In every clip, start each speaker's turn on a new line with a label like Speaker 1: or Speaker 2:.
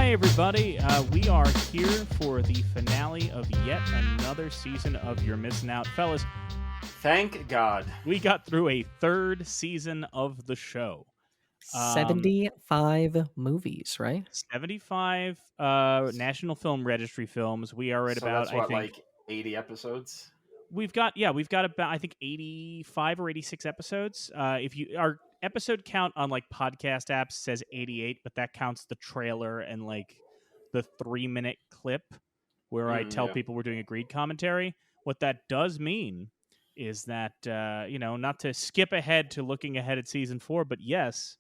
Speaker 1: Hey everybody, we are here for the finale of yet another season of You're Missing Out. Fellas,
Speaker 2: thank God.
Speaker 1: we got through a third season of the show.
Speaker 3: 75 movies, right?
Speaker 1: 75 National Film Registry films. We are at
Speaker 2: So
Speaker 1: about,
Speaker 2: that's what,
Speaker 1: I think,
Speaker 2: like 80 episodes?
Speaker 1: we've got about, I think, 85 or 86 episodes. Our episode count on like podcast apps says 88, but that counts the trailer and like the 3-minute clip where I tell people we're doing agreed commentary. What that does mean is that, not to skip ahead to looking ahead at season 4, but yes,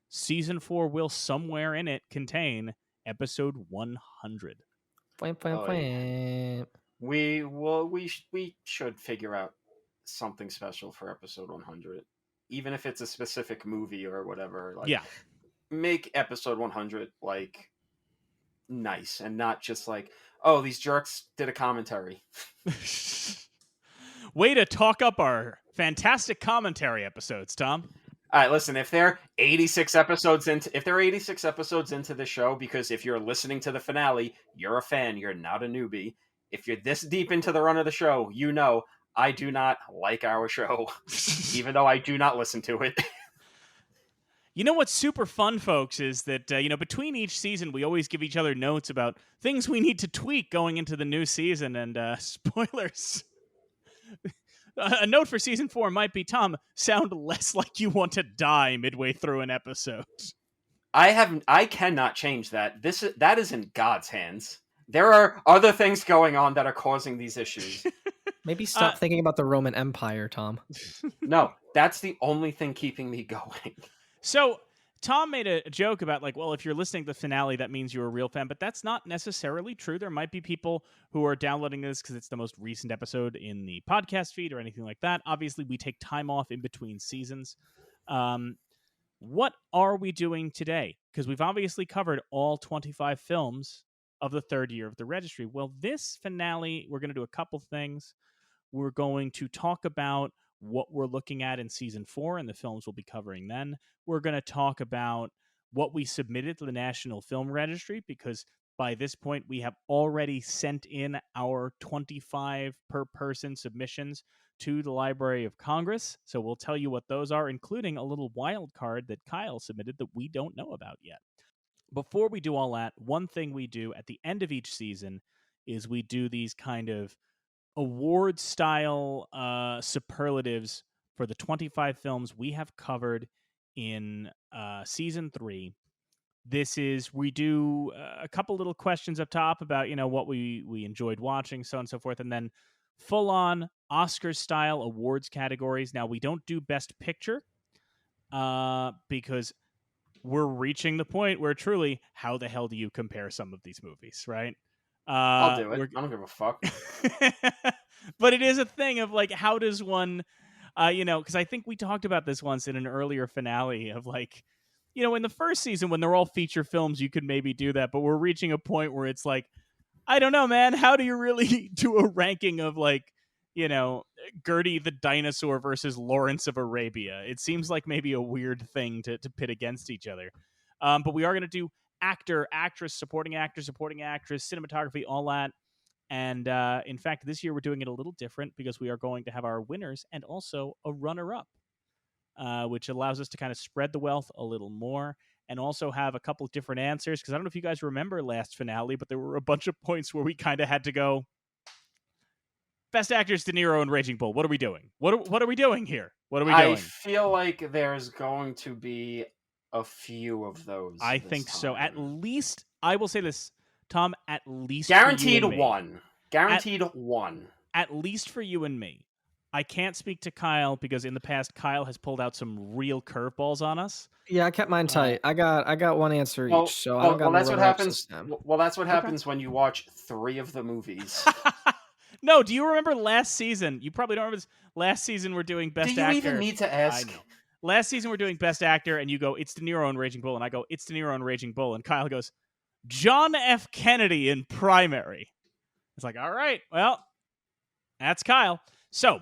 Speaker 1: season 4 will somewhere in it contain episode 100.
Speaker 2: We should figure out something special for episode 100, even if it's a specific movie or whatever. Like,
Speaker 1: Yeah.
Speaker 2: Make episode 100 like nice and not just like, oh, these jerks did a commentary.
Speaker 1: Way to talk up our fantastic commentary episodes, Tom.
Speaker 2: All right, listen, if they're 86 episodes into the show, because if you're listening to the finale, you're a fan, you're not a newbie. If you're this deep into the run of the show, you know I do not like our show, even though I do not listen to it.
Speaker 1: You know what's super fun, folks, is that, between each season, we always give each other notes about things we need to tweak going into the new season, and spoilers. A note for season 4 might be, Tom, sound less like you want to die midway through an episode.
Speaker 2: I cannot change that. That is in God's hands. There are other things going on that are causing these issues.
Speaker 3: Maybe stop thinking about the Roman Empire, Tom.
Speaker 2: No, that's the only thing keeping me going.
Speaker 1: So, Tom made a joke about, like, well, if you're listening to the finale, that means you're a real fan, but that's not necessarily true. There might be people who are downloading this because it's the most recent episode in the podcast feed or anything like that. Obviously, we take time off in between seasons. What are we doing today? Because we've obviously covered all 25 films of the third year of the registry. Well, this finale, we're going to do a couple things. We're going to talk about what we're looking at in season 4 and the films we'll be covering then. We're going to talk about what we submitted to the National Film Registry, because by this point we have already sent in our 25 per person submissions to the Library of Congress. So we'll tell you what those are, including a little wild card that Kyle submitted that we don't know about yet. Before we do all that, one thing we do at the end of each season is we do these kind of award style superlatives for the 25 films we have covered in season 3. This is, we do a couple little questions up top about, what we enjoyed watching, so on and so forth, and then full on Oscar style awards categories. Now, we don't do Best Picture because we're reaching the point where truly, how the hell do you compare some of these movies, right?
Speaker 2: I'll do it. I don't give a fuck.
Speaker 1: But it is a thing of, like, how does one, because I think we talked about this once in an earlier finale of, like, in the first season when they're all feature films, you could maybe do that. But we're reaching a point where it's like, I don't know, man. How do you really do a ranking of, like, Gertie the dinosaur versus Lawrence of Arabia? It seems like maybe a weird thing to pit against each other. But we are going to do actor, actress, supporting actress, cinematography, all that. And in fact, this year we're doing it a little different because we are going to have our winners and also a runner-up, which allows us to kind of spread the wealth a little more and also have a couple different answers. Because I don't know if you guys remember last finale, but there were a bunch of points where we kind of had to go, Best Actors, De Niro and Raging Bull. What are we doing? What are we doing here? What are we doing?
Speaker 2: I feel like there's going to be a few of those.
Speaker 1: I think so. At least, I will say this, Tom, at least
Speaker 2: guaranteed one. Guaranteed one.
Speaker 1: At least for you and me. I can't speak to Kyle because in the past Kyle has pulled out some real curveballs on us.
Speaker 3: Yeah, I kept mine tight. I got one answer each, so I don't got
Speaker 2: that's what happens. Well, that's what happens when you watch 3 of the movies.
Speaker 1: No, do you remember last season? You probably don't remember this. Last season we're doing Best Actor.
Speaker 2: Do you even need to ask?
Speaker 1: Last season we're doing Best Actor, and you go, it's De Niro and Raging Bull, and I go, it's De Niro and Raging Bull, and Kyle goes, John F. Kennedy in Primary. It's like, all right, well, that's Kyle. So,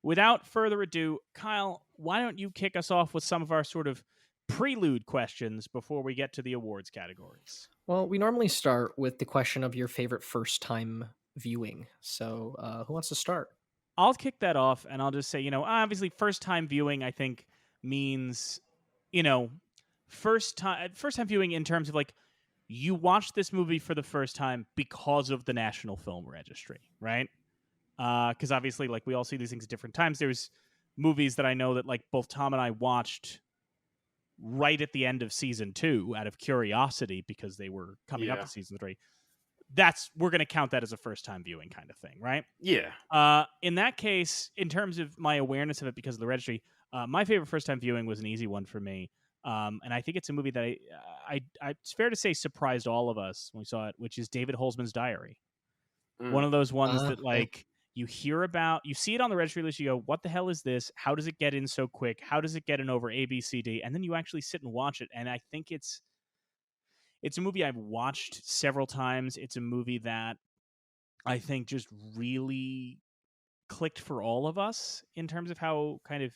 Speaker 1: without further ado, Kyle, why don't you kick us off with some of our sort of prelude questions before we get to the awards categories?
Speaker 3: Well, we normally start with the question of your favorite first time viewing. So, who wants to start?
Speaker 1: I'll kick that off, and I'll just say, obviously, first time viewing, I think means, you know, first time viewing in terms of like you watched this movie for the first time because of the National Film Registry, right? Because obviously, like we all see these things at different times. There's movies that I know that like both Tom and I watched right at the end of season 2 out of curiosity because they were coming up
Speaker 2: Yeah.
Speaker 1: to season 3. We're going to count that as a first time viewing kind of thing, right?
Speaker 2: Yeah.
Speaker 1: In that case, in terms of my awareness of it because of the registry, my favorite first time viewing was an easy one for me. And I think it's a movie that it's fair to say surprised all of us when we saw it, which is David Holzman's Diary. One of those ones that
Speaker 3: Yeah.
Speaker 1: like you hear about, you see it on the registry list, you go, what the hell is this? How does it get in so quick? How does it get in over A, B, C, D? And then you actually sit and watch it. And I think it's a movie I've watched several times. It's a movie that I think just really clicked for all of us in terms of how kind of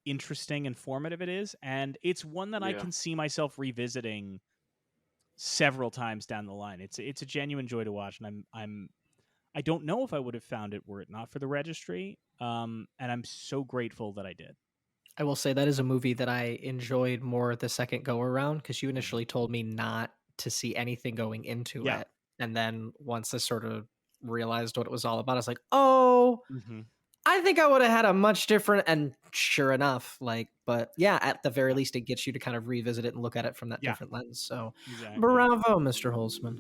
Speaker 1: interesting and formative it is. And it's one that I
Speaker 2: Yeah.
Speaker 1: can see myself revisiting several times down the line. It's a genuine joy to watch, and I don't know if I would have found it were it not for the registry. And I'm so grateful that I did.
Speaker 3: I will say that is a movie that I enjoyed more the second go around because you
Speaker 1: Mhm.
Speaker 3: initially told me not to see anything going into
Speaker 1: Yeah.
Speaker 3: it. And then once I sort of realized what it was all about, I was like, oh,
Speaker 1: Mm-hmm.
Speaker 3: I think I would have had a much different. And sure enough, but yeah, at the very
Speaker 1: Yeah.
Speaker 3: least, it gets you to kind of revisit it and look at it from that
Speaker 1: Yeah.
Speaker 3: different lens. So
Speaker 1: Exactly.
Speaker 3: bravo, Mr. Holzman.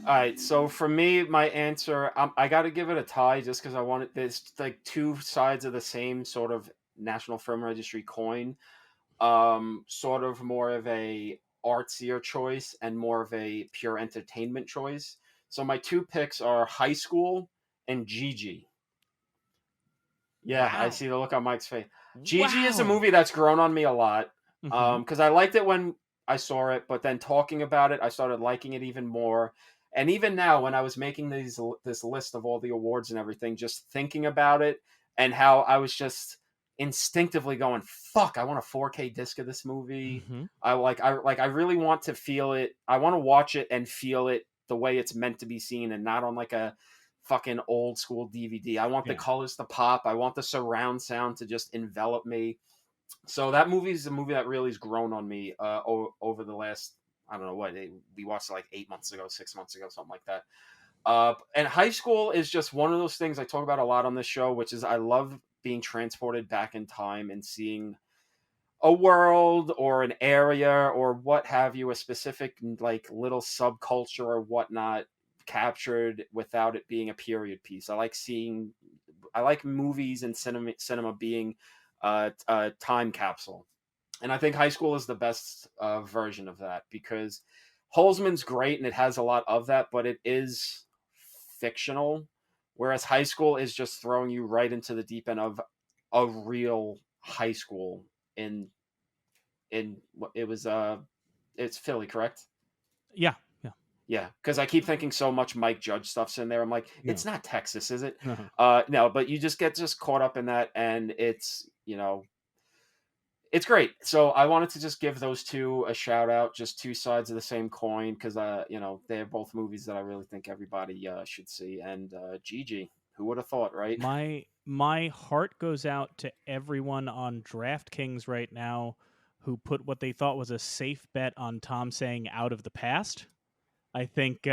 Speaker 2: All right, so for me, my answer, I got to give it a tie just because I wanted. There's like two sides of the same sort of National Film Registry coin. Sort of more of a artsier choice and more of a pure entertainment choice. So my two picks are High School and Gigi. Yeah, I
Speaker 1: Wow.
Speaker 2: see the look on Mike's face. Gigi is a
Speaker 1: Wow.
Speaker 2: movie that's grown on me a lot.
Speaker 1: Mm-hmm.
Speaker 2: Because I liked it when I saw it, but then talking about it, I started liking it even more. And even now, when I was making this list of all the awards and everything, just thinking about it and how I was just instinctively going, "Fuck, I want a 4K disc of this movie."
Speaker 1: Mm-hmm.
Speaker 2: I really want to feel it. I want to watch it and feel it the way it's meant to be seen, and not on like a fucking old school DVD. I want the
Speaker 1: Yeah.
Speaker 2: colors to pop. I want the surround sound to just envelop me. So that movie is a movie that really has grown on me over the last, I don't know what, we watched it like 8 months ago, 6 months ago, something like that. And High School is just one of those things I talk about a lot on this show, which is I love being transported back in time and seeing a world or an area or what have you, a specific like little subculture or whatnot captured without it being a period piece. I like movies and cinema being a time capsule. And I think High School is the best version of that because Holzman's great and it has a lot of that, but it is fictional. Whereas High School is just throwing you right into the deep end of a real high school in it was it's Philly, correct?
Speaker 1: Yeah. Yeah.
Speaker 2: Yeah, because I keep thinking so much Mike Judge stuff's in there. I'm like, it's
Speaker 1: No.
Speaker 2: not Texas, is it?
Speaker 1: No.
Speaker 2: No, but you just get caught up in that, and it's great. So I wanted to just give those two a shout out, just two sides of the same coin, because they're both movies that I really think everybody should see. And Gigi, who would have thought, right?
Speaker 1: My heart goes out to everyone on DraftKings right now who put what they thought was a safe bet on Tom saying out of the past. I think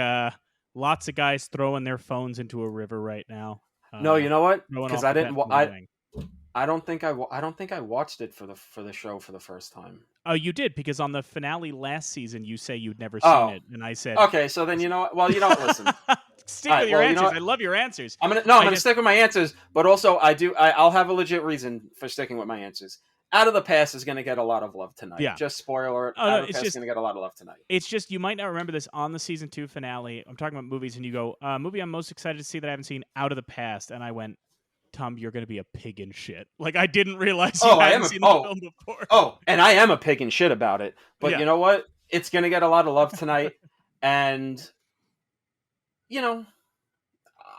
Speaker 1: lots of guys throwing their phones into a river right now.
Speaker 2: No, you know what?
Speaker 1: Throwing
Speaker 2: Because
Speaker 1: off
Speaker 2: I
Speaker 1: the bet
Speaker 2: didn't.
Speaker 1: for winning.
Speaker 2: I don't think I don't think I watched it for the show for the first time.
Speaker 1: Oh, you did, because on the finale last season, you say you'd never seen
Speaker 2: Oh,
Speaker 1: it, and I said,
Speaker 2: okay. So then you know what? Well, you know what? Listen.
Speaker 1: stick
Speaker 2: All
Speaker 1: with
Speaker 2: right.
Speaker 1: your
Speaker 2: Well, you know
Speaker 1: answers.
Speaker 2: what?
Speaker 1: I love your answers.
Speaker 2: I'm
Speaker 1: I
Speaker 2: gonna
Speaker 1: just
Speaker 2: stick with my answers, but also I'll have a legit reason for sticking with my answers. Out of the Past is gonna get a lot of love tonight.
Speaker 1: yeah.
Speaker 2: Just spoiler alert.
Speaker 1: Oh no,
Speaker 2: Out of the Past is gonna get a lot of love tonight.
Speaker 1: it's just you might not remember this on the season 2 finale. I'm talking about movies, and you go, movie I'm most excited to see that I haven't seen, Out of the Past, and I went, Tom, you're going to be a pig in shit. Like, I didn't realize you hadn't seen the film before.
Speaker 2: And I am a pig in shit about it. But
Speaker 1: Yeah.
Speaker 2: you know what? It's gonna get a lot of love tonight, and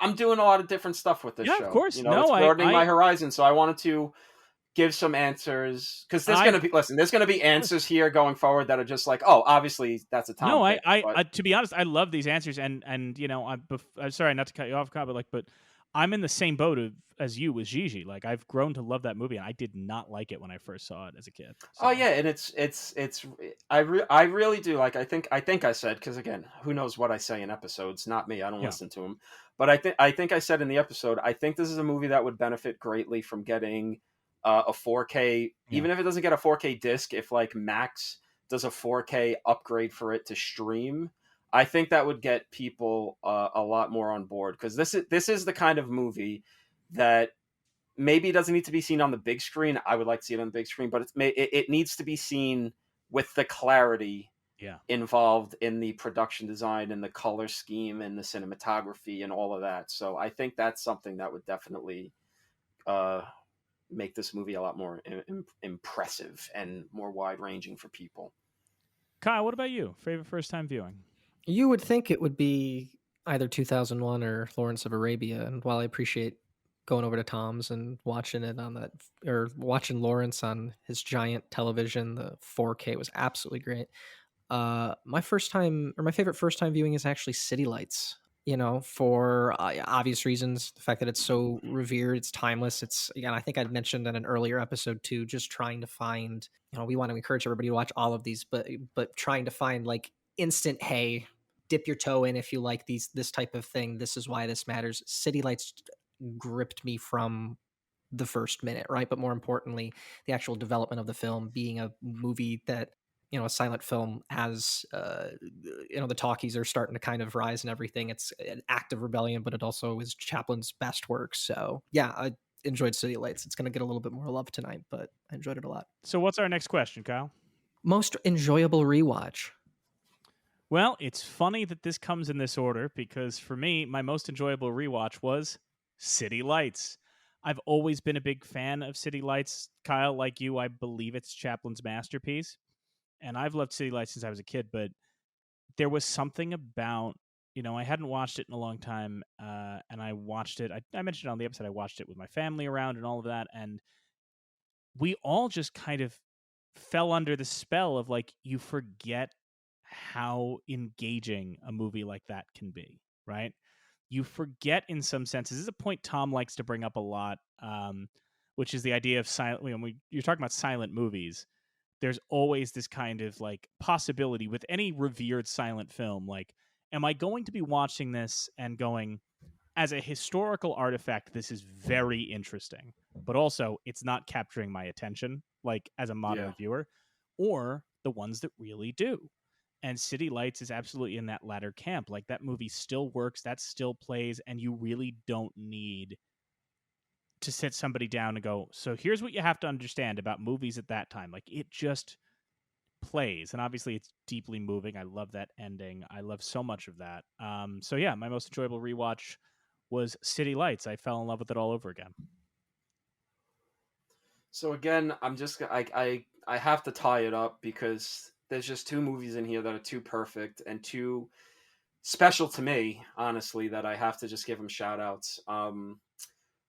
Speaker 2: I'm doing a lot of different stuff with this
Speaker 1: Yeah,
Speaker 2: show.
Speaker 1: of course.
Speaker 2: It's
Speaker 1: No,
Speaker 2: broadening my horizon. So I wanted to give some answers, because there's
Speaker 1: I
Speaker 2: gonna be there's gonna be answers here going forward that are just like, oh, obviously that's a Tom
Speaker 1: No,
Speaker 2: pick, but
Speaker 1: to be honest, I love these answers, and you know, I'm sorry not to cut you off, Kyle, but I'm in the same boat as you with Gigi. Like, I've grown to love that movie, and I did not like it when I first saw it as a kid.
Speaker 2: oh
Speaker 1: So
Speaker 2: yeah, and it's I really do like. I think I said, because again, who knows what I say in episodes? Not me. I don't
Speaker 1: yeah,
Speaker 2: listen to them. But I think I said in the episode, I think this is a movie that would benefit greatly from getting a 4K,
Speaker 1: yeah.
Speaker 2: even if it doesn't get a 4K disc. If like Max does a 4K upgrade for it to stream, I think that would get people a lot more on board, because this is the kind of movie that maybe it doesn't need to be seen on the big screen. I would like to see it on the big screen, but it needs to be seen with the clarity
Speaker 1: Yeah.
Speaker 2: involved in the production design and the color scheme and the cinematography and all of that. So I think that's something that would definitely uh, make this movie a lot more impressive and more wide ranging for people.
Speaker 1: Kyle, what about you? Favorite first time viewing?
Speaker 3: You would think it would be either 2001 or Lawrence of Arabia, and while I appreciate going over to Tom's and watching it on that, or watching Lawrence on his giant television, the 4K was absolutely great. My first time, or my favorite first time viewing, is actually City Lights. You know, for obvious reasons, the fact that it's so revered, it's timeless. It's, again, I think I'd mentioned in an earlier episode too, just trying to find, we want to encourage everybody to watch all of these, but trying to find like instant, hey, dip your toe in if you like this type of thing. This is why this matters. City Lights gripped me from the first minute, right? But more importantly, the actual development of the film being a movie that, a silent film, as the talkies are starting to kind of rise and everything. It's an act of rebellion, but it also is Chaplin's best work. So yeah, I enjoyed City Lights. It's going to get a little bit more love tonight, but I enjoyed it a lot.
Speaker 1: So what's our next question, Kyle?
Speaker 3: Most enjoyable rewatch.
Speaker 1: Well, it's funny that this comes in this order because for me, my most enjoyable rewatch was City Lights. I've always been a big fan of City Lights. Kyle, like you, I believe it's Chaplin's masterpiece. And I've loved City Lights since I was a kid, but there was something about, I hadn't watched it in a long time, and I watched it. I mentioned on the episode, I watched it with my family around and all of that, and we all just kind of fell under the spell of like, you forget how engaging a movie like that can be, right? You forget in some senses. This is a point Tom likes to bring up a lot, which is the idea of silent. When you're talking about silent movies, there's always this kind of like possibility with any revered silent film. Like, am I going to be watching this and going, as a historical artifact, this is very interesting, but also it's not capturing my attention, like as a
Speaker 2: Yeah.
Speaker 1: modern viewer, or the ones that really do. And City Lights is absolutely in that latter camp. Like, that movie still works, that still plays, and you really don't need to sit somebody down and go, so here's what you have to understand about movies at that time. Like, it just plays, and obviously it's deeply moving. I love that ending. I love so much of that. So yeah, my most enjoyable rewatch was City Lights. I fell in love with it all over again.
Speaker 2: So again, I have to tie it up, because there's just two movies in here that are too perfect and too special to me, honestly, that I have to just give them shout outs.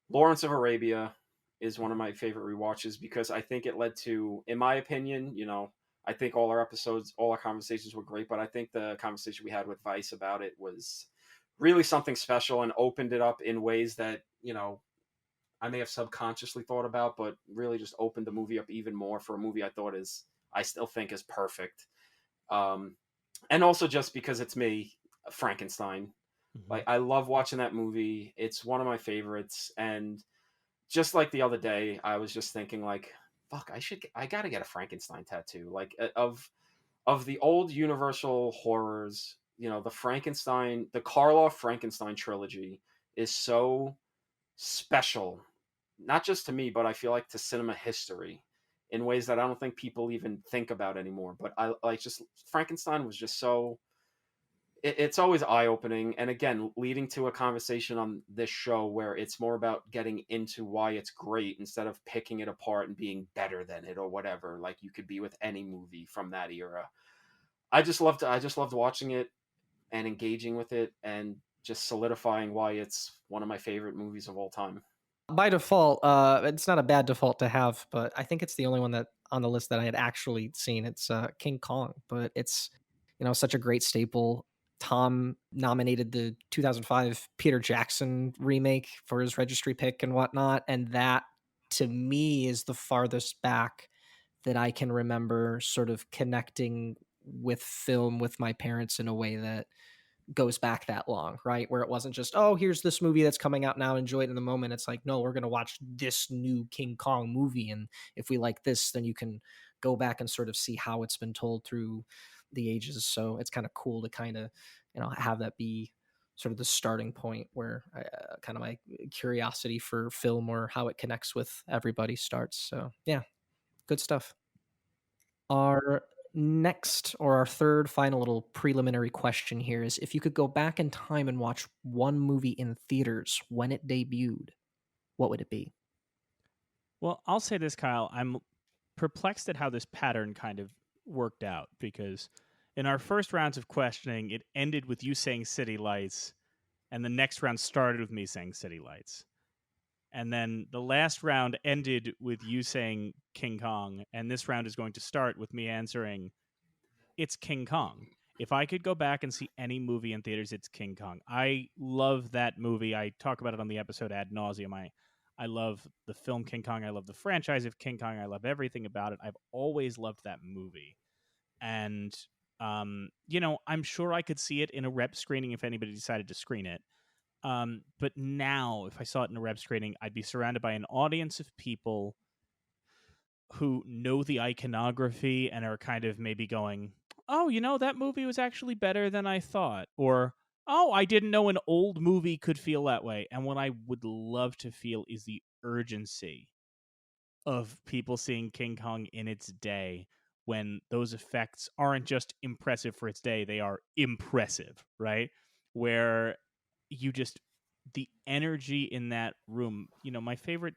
Speaker 2: Lawrence of Arabia is one of my favorite rewatches, because I think it led to, in my opinion, I think all our episodes, all our conversations were great, but I think the conversation we had with Vice about it was really something special and opened it up in ways that, I may have subconsciously thought about, but really just opened the movie up even more for a movie I still think is perfect. Um, and also just because it's me, Frankenstein.
Speaker 1: Mm-hmm.
Speaker 2: Like, I love watching that movie. It's one of my favorites. And just like the other day, I was just thinking like, fuck, I gotta get a Frankenstein tattoo. Like, of the old Universal horrors, the Karloff Frankenstein trilogy is so special, not just to me, but I feel like to cinema history in ways that I don't think people even think about anymore. But I like, just Frankenstein was just so, it's always eye opening. And again, leading to a conversation on this show where it's more about getting into why it's great instead of picking it apart and being better than it or whatever, like you could be with any movie from that era. I just loved watching it and engaging with it and just solidifying why it's one of my favorite movies of all time.
Speaker 3: By default, it's not a bad default to have, but I think it's the only one that on the list that I had actually seen. It's King Kong, but it's such a great staple. Tom nominated the 2005 Peter Jackson remake for his Registry pick and whatnot, and that to me is the farthest back that I can remember sort of connecting with film with my parents in a way that goes back that long, right? Where it wasn't just, oh, here's this movie that's coming out now, enjoy it in the moment. It's like, no, we're going to watch this new King Kong movie. And if we like this, then you can go back and sort of see how it's been told through the ages. So it's kind of cool to kind of, have that be sort of the starting point where kind of my curiosity for film or how it connects with everybody starts. So yeah, good stuff. Our next or our third final little preliminary question here is if you could go back in time and watch one movie in theaters when it debuted, what would it be?
Speaker 1: Well, I'll say this, Kyle. I'm perplexed at how this pattern kind of worked out because in our first rounds of questioning, it ended with you saying City Lights, and the next round started with me saying City Lights. And then the last round ended with you saying King Kong, and this round is going to start with me answering it's King Kong. If I could go back and see any movie in theaters, it's King Kong. I love that movie. I talk about it on the episode ad nauseum. I love the film King Kong. I love the franchise of King Kong. I love everything about it. I've always loved that movie. And, I'm sure I could see it in a rep screening if anybody decided to screen it. But now, if I saw it in a rep screening, I'd be surrounded by an audience of people who know the iconography and are kind of maybe going, oh, that movie was actually better than I thought. Or, oh, I didn't know an old movie could feel that way. And what I would love to feel is the urgency of people seeing King Kong in its day when those effects aren't just impressive for its day, they are impressive, right? Where you just, the energy in that room, my favorite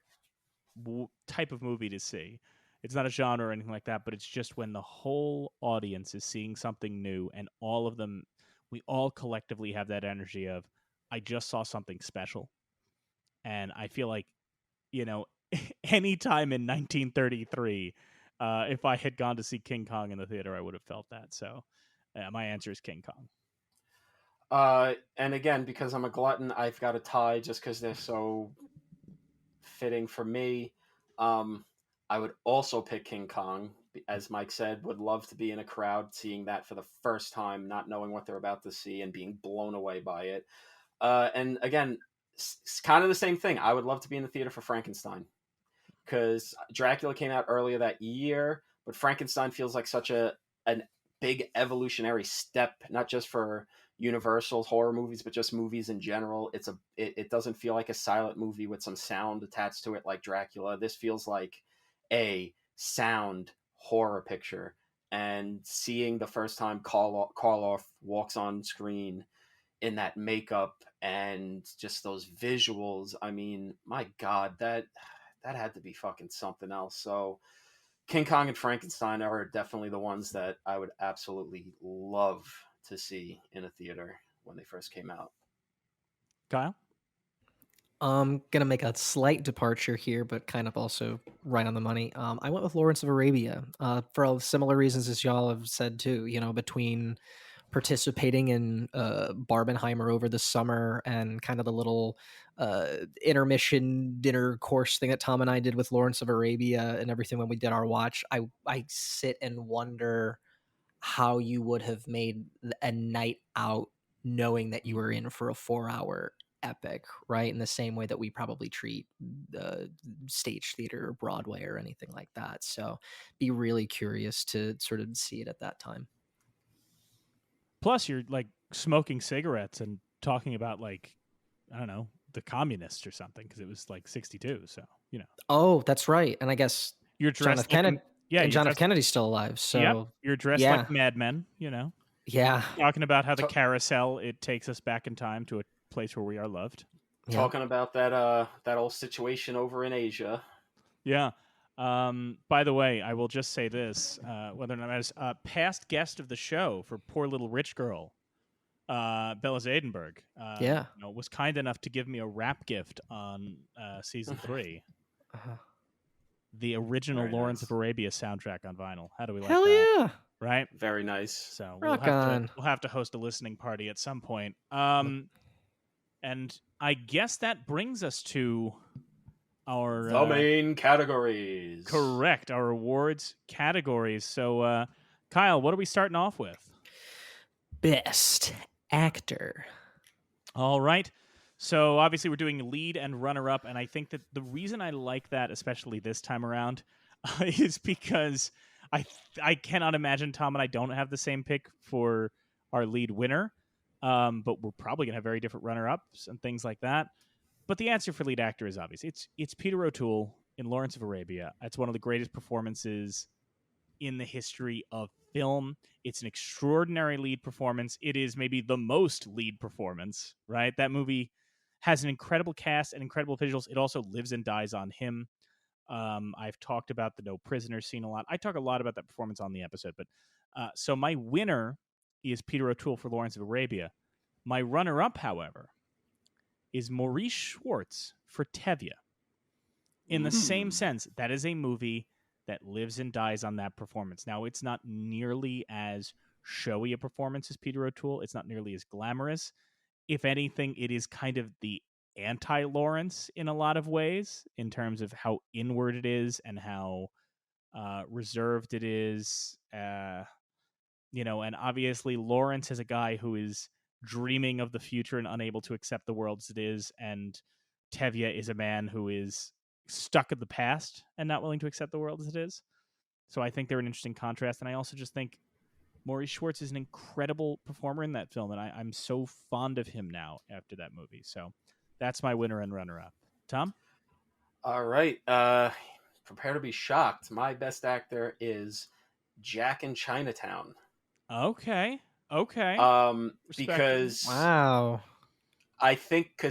Speaker 1: type of movie to see. It's not a genre or anything like that, but it's just when the whole audience is seeing something new and all of them, we all collectively have that energy of, I just saw something special. And I feel like, you know, anytime in 1933, if I had gone to see King Kong in the theater, I would have felt that. So my answer is King Kong.
Speaker 2: And again, because I'm a glutton, I've got a tie just because they're so fitting for me. Um, I would also pick King Kong, as Mike said. Would love to be in a crowd seeing that for the first time, not knowing what they're about to see and being blown away by it. And again, it's kind of the same thing. I would love to be in the theater for Frankenstein because Dracula came out earlier that year, but Frankenstein feels like such a big evolutionary step, not just for Universal horror movies, but just movies in general. It doesn't feel like a silent movie with some sound attached to it like Dracula. This feels like a sound horror picture. And seeing the first time Karloff walks on screen in that makeup and just those visuals, I mean, my God, that had to be fucking something else. So King Kong and Frankenstein are definitely the ones that I would absolutely love to see in a theater when they first came out.
Speaker 1: Kyle?
Speaker 3: I'm gonna make a slight departure here, but kind of also right on the money. I went with Lawrence of Arabia for all similar reasons as y'all have said too. Between participating in Barbenheimer over the summer and kind of the little intermission dinner course thing that Tom and I did with Lawrence of Arabia and everything when we did our watch, I sit and wonder how you would have made a night out knowing that you were in for a 4-hour epic, right? In the same way that we probably treat the stage theater or Broadway or anything like that. So be really curious to sort of see it at that time.
Speaker 1: Plus, you're like smoking cigarettes and talking about like, I don't know, the communists or something because it was like 62. So,
Speaker 3: Oh, that's right. And I guess
Speaker 1: you're
Speaker 3: John F.
Speaker 1: dressed like,
Speaker 3: Kennedy and
Speaker 1: you're
Speaker 3: John F.
Speaker 1: dressed,
Speaker 3: Kennedy's still alive.
Speaker 1: yep,
Speaker 3: So
Speaker 1: you're dressed
Speaker 3: yeah,
Speaker 1: like Mad Men,
Speaker 3: yeah,
Speaker 1: talking about how the
Speaker 2: Ta-
Speaker 1: carousel, it takes us back in time to a place where we are loved.
Speaker 3: yeah.
Speaker 2: Talking about that old situation over in Asia.
Speaker 1: Yeah. By the way, I will just say this: whether or not as a past guest of the show for Poor Little Rich Girl, Bella Zadenberg,
Speaker 3: Yeah.
Speaker 1: was kind enough to give me a wrap gift on season 3.
Speaker 3: Uh-huh.
Speaker 1: The original
Speaker 2: Very
Speaker 1: Lawrence of
Speaker 2: nice.
Speaker 1: Arabia soundtrack on vinyl. How do we like
Speaker 3: Hell
Speaker 1: that?
Speaker 3: yeah.
Speaker 1: Right?
Speaker 2: Very nice.
Speaker 1: So
Speaker 3: Rock on.
Speaker 1: we'll have to host a listening party at some point. And I guess that brings us to our
Speaker 2: The main categories.
Speaker 1: correct, our awards categories. So Kyle, what are we starting off with?
Speaker 3: Best actor.
Speaker 1: All right. So obviously we're doing lead and runner up, and I think that the reason I like that, especially this time around, is because I cannot imagine Tom and I don't have the same pick for our lead winner, but we're probably gonna have very different runner ups and things like that. But the answer for lead actor is obvious. It's Peter O'Toole in Lawrence of Arabia. It's one of the greatest performances in the history of film. It's an extraordinary lead performance. It is maybe the most lead performance, right? That movie has an incredible cast and incredible visuals. It also lives and dies on him. I've talked about the no prisoner scene a lot. I talk a lot about that performance on the episode, but so my winner is Peter O'Toole for Lawrence of Arabia. My runner-up, however, is Maurice Schwartz for Tevye. In the same sense, that is a movie that lives and dies on that performance. Now, it's not nearly as showy a performance as Peter O'Toole. It's not nearly as glamorous. If anything, it is kind of the anti-Lawrence in a lot of ways, in terms of how inward it is and how reserved it is. And obviously Lawrence is a guy who is dreaming of the future and unable to accept the world as it is, and Tevye is a man who is stuck in the past and not willing to accept the world as it is. So I think they're an interesting contrast, and I also just think Maurice Schwartz is an incredible performer in that film, and I'm so fond of him now after that movie. So that's my winner and runner-up. Tom?
Speaker 2: All right. Prepare to be shocked. My best actor is Jack in Chinatown.
Speaker 1: Okay.
Speaker 2: Because
Speaker 3: Wow.
Speaker 2: I think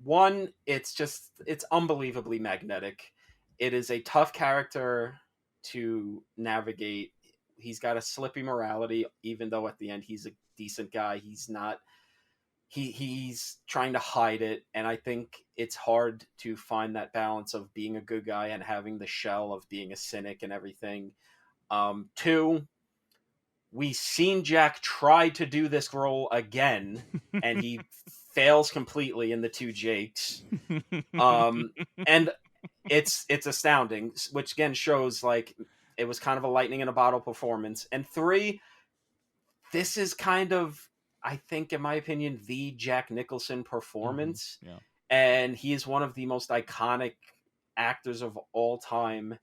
Speaker 2: one, it's unbelievably magnetic. It is a tough character to navigate. He's got a slippy morality, even though at the end he's a decent guy. He's not. He's trying to hide it, and I think it's hard to find that balance of being a good guy and having the shell of being a cynic and everything. Two, we've seen Jack try to do this role again, and he fails completely in the two Jakes. And it's astounding, which again shows like it was kind of a lightning in a bottle performance. And three, this is kind of, I think, in my opinion, the Jack Nicholson performance.
Speaker 1: Yeah.
Speaker 2: And he is one of the most iconic actors of all time.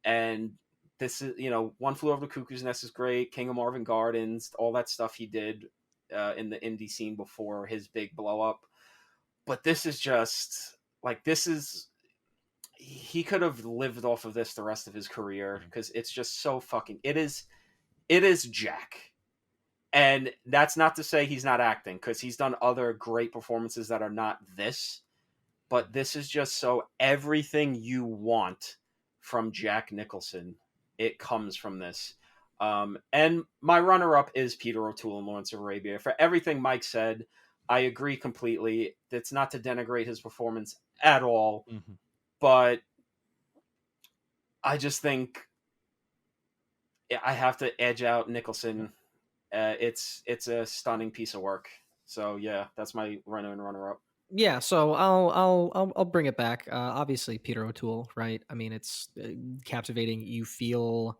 Speaker 2: And this is, One Flew Over the Cuckoo's Nest is great. King of Marvin Gardens, all that stuff he did in the indie scene before his big blow up. But this is just like, he could have lived off of this the rest of his career, because it's just so fucking, it is Jack. And that's not to say he's not acting, because he's done other great performances that are not this. But this is just so everything you want from Jack Nicholson, it comes from this. And my runner-up is Peter O'Toole in Lawrence of Arabia. For everything Mike said, I agree completely. It's not to denigrate his performance at all, but I just think I have to edge out Nicholson. It's a stunning piece of work. So yeah, that's my runner-up.
Speaker 3: Yeah, so I'll bring it back. Obviously, Peter O'Toole, right? I mean, it's captivating. You feel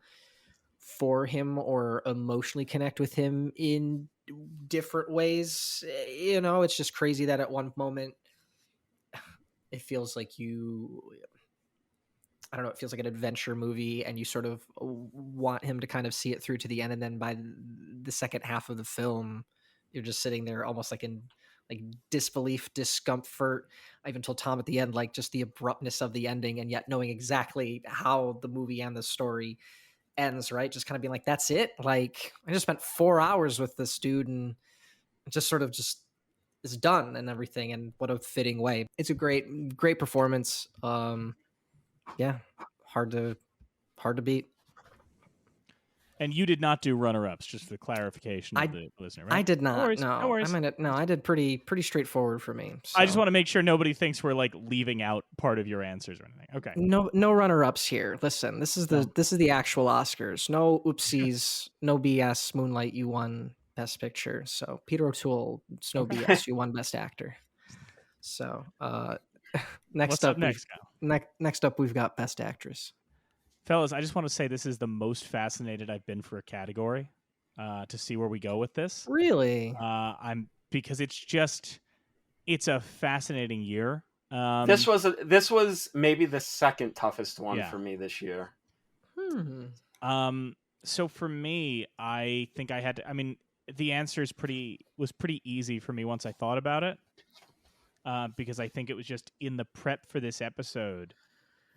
Speaker 3: for him or emotionally connect with him in different ways. It's just crazy that at one moment it feels like I don't know, it feels like an adventure movie, and you sort of want him to kind of see it through to the end, and then by the second half of the film, you're just sitting there almost like in like disbelief, discomfort. I even told Tom at the end, like, just the abruptness of the ending, and yet knowing exactly how the movie and the story ends, right? Just kind of being like, that's it. Like, I just spent 4 hours with this dude, and it just sort of just is done and everything. And what a fitting way. It's a great performance. Yeah, hard to beat.
Speaker 1: And you did not do runner-ups, just for the clarification of
Speaker 3: I
Speaker 1: the listener,
Speaker 3: I
Speaker 1: right?
Speaker 3: did
Speaker 1: No
Speaker 3: not.
Speaker 1: worries. No
Speaker 3: No,
Speaker 1: worries.
Speaker 3: I did pretty straightforward for me.
Speaker 1: I just
Speaker 3: So
Speaker 1: want to make sure nobody thinks we're like leaving out part of your answers or anything. Okay.
Speaker 3: no runner ups here. Listen,
Speaker 1: No.
Speaker 3: this is the actual Oscars. No oopsies, no BS. Moonlight, you won Best Picture. So Peter O'Toole, it's no
Speaker 1: Okay.
Speaker 3: BS. You won Best Actor. So next
Speaker 1: What's up
Speaker 3: up,
Speaker 1: next, Kyle?
Speaker 3: next up we've got Best Actress.
Speaker 1: Fellas, I just want to say this is the most fascinated I've been for a category to see where we go with this.
Speaker 3: Really?
Speaker 1: I'm because it's a fascinating year.
Speaker 2: This was maybe the second toughest one
Speaker 1: Yeah.
Speaker 2: for me this year.
Speaker 1: So for me, I think I had to, I mean, the answer was pretty easy for me once I thought about it. Because I think it was just in the prep for this episode,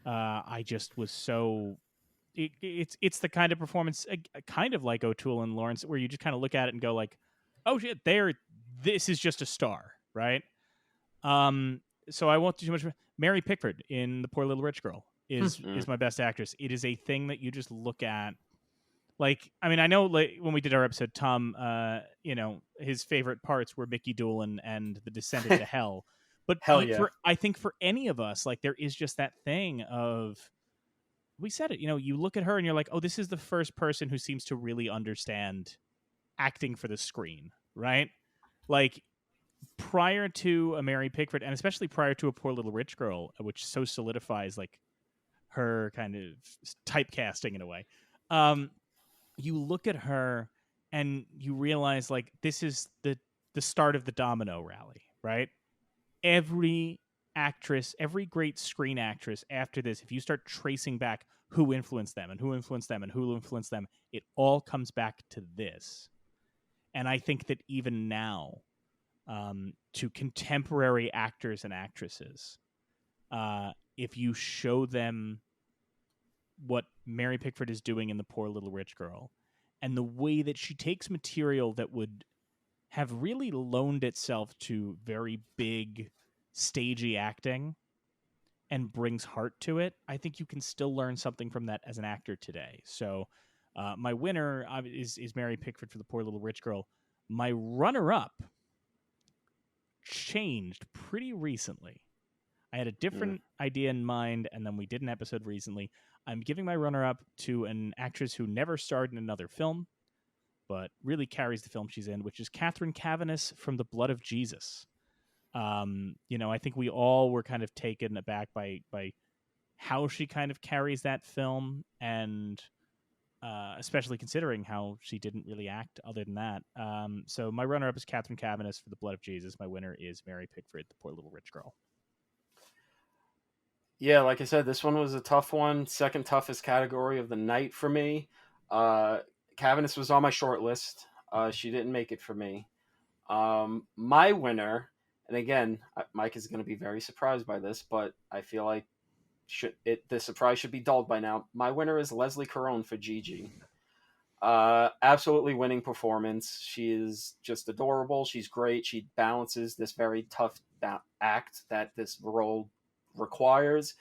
Speaker 1: I just was so it's the kind of performance kind of like O'Toole and Lawrence where you just kind of look at it and go like, oh shit, this is just a star, right? So I won't do too much. Mary Pickford in The Poor Little Rich Girl is my best actress. It is a thing that you just look at. Like, I mean, I know like, when we did our episode, Tom, his favorite parts were Mickey Doolin and The Descent into Hell. But
Speaker 2: Hell yeah.
Speaker 1: I think for any of us, like, there is just that thing of, we said it, you look at her and you're like, oh, this is the first person who seems to really understand acting for the screen, right? Like, prior to a Mary Pickford, and especially prior to A Poor Little Rich Girl, which so solidifies like her kind of typecasting in a way, you look at her and you realize like this is the start of the domino rally, right? Every actress, every great screen actress after this, if you start tracing back who influenced them and who influenced them and who influenced them, it all comes back to this. And I think that even now, to contemporary actors and actresses, if you show them what Mary Pickford is doing in The Poor Little Rich Girl, and the way that she takes material that would have really loaned itself to very big, stagey acting and brings heart to it, I think you can still learn something from that as an actor today. So my winner is Mary Pickford for The Poor Little Rich Girl. My runner-up changed pretty recently. I had a different idea in mind, and then we did an episode recently. I'm giving my runner-up to an actress who never starred in another film, but really carries the film she's in, which is Catherine Cavanis from The Blood of Jesus. I think we all were kind of taken aback by how she kind of carries that film, and especially considering how she didn't really act other than that. So my runner-up is Catherine Cavanis for The Blood of Jesus. My winner is Mary Pickford, The Poor Little Rich Girl.
Speaker 2: Yeah, like I said, this one was a tough one. Second toughest category of the night for me. Cavanis was on my short list. She didn't make it for me. My winner, and again, Mike is going to be very surprised by this, but I feel like the surprise should be dulled by now. My winner is Leslie Caron for Gigi. Absolutely winning performance. She is just adorable. She's great. She balances this very tough act that this role requires.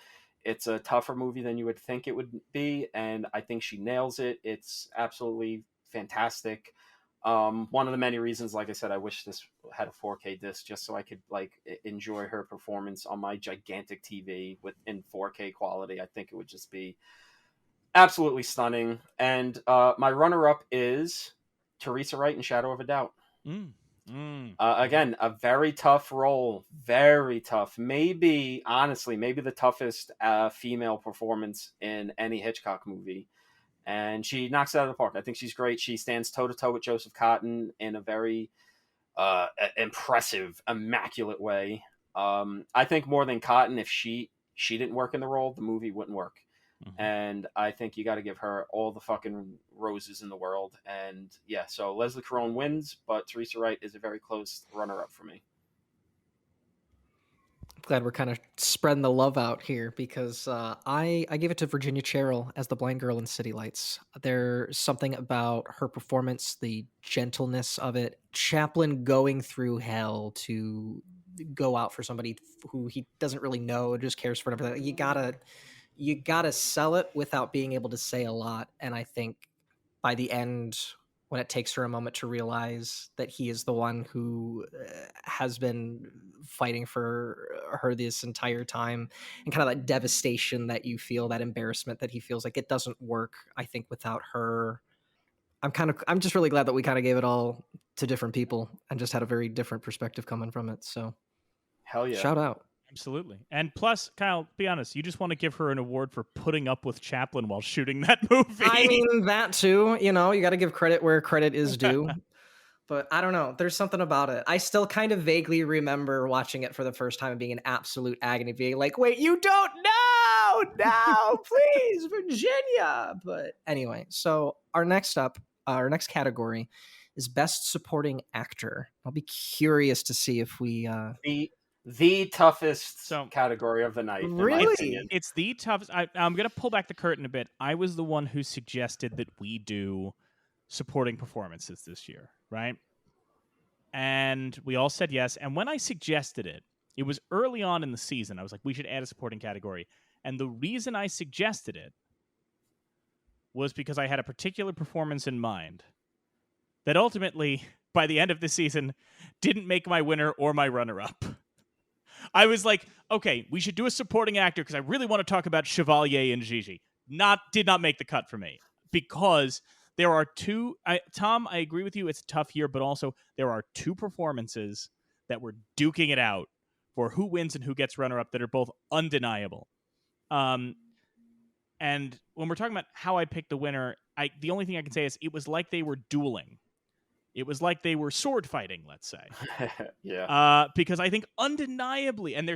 Speaker 2: It's a tougher movie than you would think it would be, and I think she nails it. It's absolutely fantastic. One of the many reasons, like I said, I wish this had a 4K disc just so I could like enjoy her performance on my gigantic TV in 4K quality. I think it would just be absolutely stunning. And my runner-up is Teresa Wright in Shadow of a Doubt. Again, a very tough role, very tough. Maybe, honestly, maybe the toughest female performance in any Hitchcock movie. And she knocks it out of the park. I think she's great. She stands toe-to-toe with Joseph Cotten in a very impressive, immaculate way. I think more than Cotten, if she didn't work in the role, the movie wouldn't work. Mm-hmm. And I think you got to give her all the fucking roses in the world. And yeah, so Leslie Caron wins, but Teresa Wright is a very close runner-up for me.
Speaker 3: I'm glad we're kind of spreading the love out here because I gave it to Virginia Cheryl as the blind girl in City Lights. There's something about her performance, the gentleness of it. Chaplin going through hell to go out for somebody who he doesn't really know, just cares for whatever. You gotta sell it without being able to say a lot. And I think by the end, when it takes her a moment to realize that he is the one who has been fighting for her this entire time, and kind of that devastation that you feel, that embarrassment that he feels, like it doesn't work, I think, without her. I'm just really glad that we kind of gave it all to different people and just had a very different perspective coming from it. So
Speaker 2: Hell yeah.
Speaker 3: shout out.
Speaker 1: Absolutely. And plus, Kyle, be honest, you just want to give her an award for putting up with Chaplin while shooting that movie.
Speaker 3: I mean, that too, you got to give credit where credit is due. But I don't know. There's something about it. I still kind of vaguely remember watching it for the first time and being in absolute agony, being like, wait, you don't know! No, please, Virginia! But anyway, so our next category is Best Supporting Actor. I'll be curious to see if we...
Speaker 2: The toughest category of the night.
Speaker 3: Really?
Speaker 1: It's the toughest. I'm going to pull back the curtain a bit. I was the one who suggested that we do supporting performances this year, right? And we all said yes. And when I suggested it, it was early on in the season. I was like, we should add a supporting category. And the reason I suggested it was because I had a particular performance in mind that ultimately, by the end of the season, didn't make my winner or my runner-up. I was like, okay, we should do a supporting actor because I really want to talk about Chevalier and Gigi. Did not make the cut for me because there are two. Tom, I agree with you. It's a tough year, but also there are two performances that were duking it out for who wins and who gets runner-up that are both undeniable. And when we're talking about how I picked the winner, the only thing I can say is it was like they were dueling. It was like they were sword fighting, let's say.
Speaker 2: Yeah.
Speaker 1: Because I think undeniably, and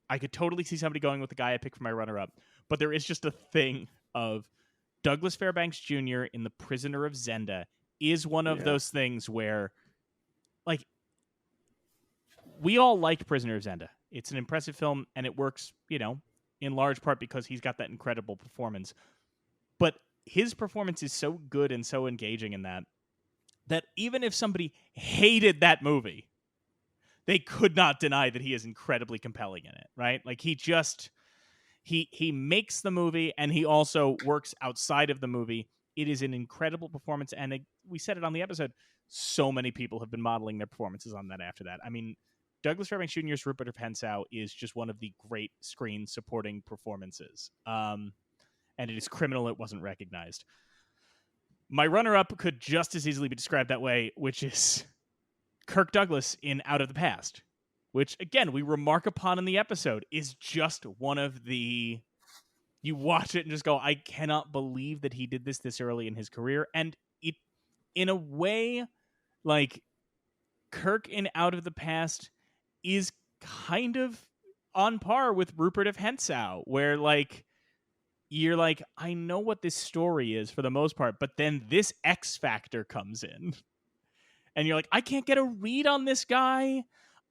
Speaker 1: I could totally see somebody going with the guy I picked for my runner-up, but there is just a thing of Douglas Fairbanks Jr. in The Prisoner of Zenda is one of those things where, like, we all liked Prisoner of Zenda. It's an impressive film, and it works, in large part because he's got that incredible performance. But his performance is so good and so engaging in that even if somebody hated that movie, they could not deny that he is incredibly compelling in it, right? Like he makes the movie and he also works outside of the movie. It is an incredible performance. And we said it on the episode, so many people have been modeling their performances on that after that. I mean, Douglas Fairbanks Jr.'s Rupert of Hentzau is just one of the great screen supporting performances. And it is criminal it wasn't recognized. My runner-up could just as easily be described that way, which is Kirk Douglas in Out of the Past, which, again, we remark upon in the episode, is just one of the... You watch it and just go, I cannot believe that he did this early in his career. And it, in a way, like, Kirk in Out of the Past is kind of on par with Rupert of Hentzau, where, like... You're like, I know what this story is for the most part, but then this X factor comes in. And you're like, I can't get a read on this guy.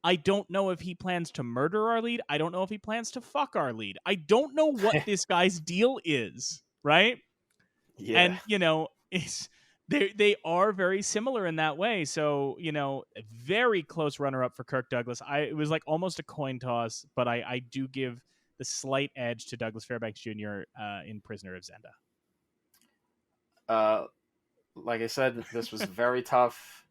Speaker 1: I don't know if he plans to murder our lead. I don't know if he plans to fuck our lead. I don't know what this guy's deal is, right?
Speaker 2: Yeah.
Speaker 1: And, they are very similar in that way. So, a very close runner-up for Kirk Douglas. It was like almost a coin toss, but I do give the slight edge to Douglas Fairbanks Jr. In Prisoner of Zenda.
Speaker 2: Like I said, this was very tough.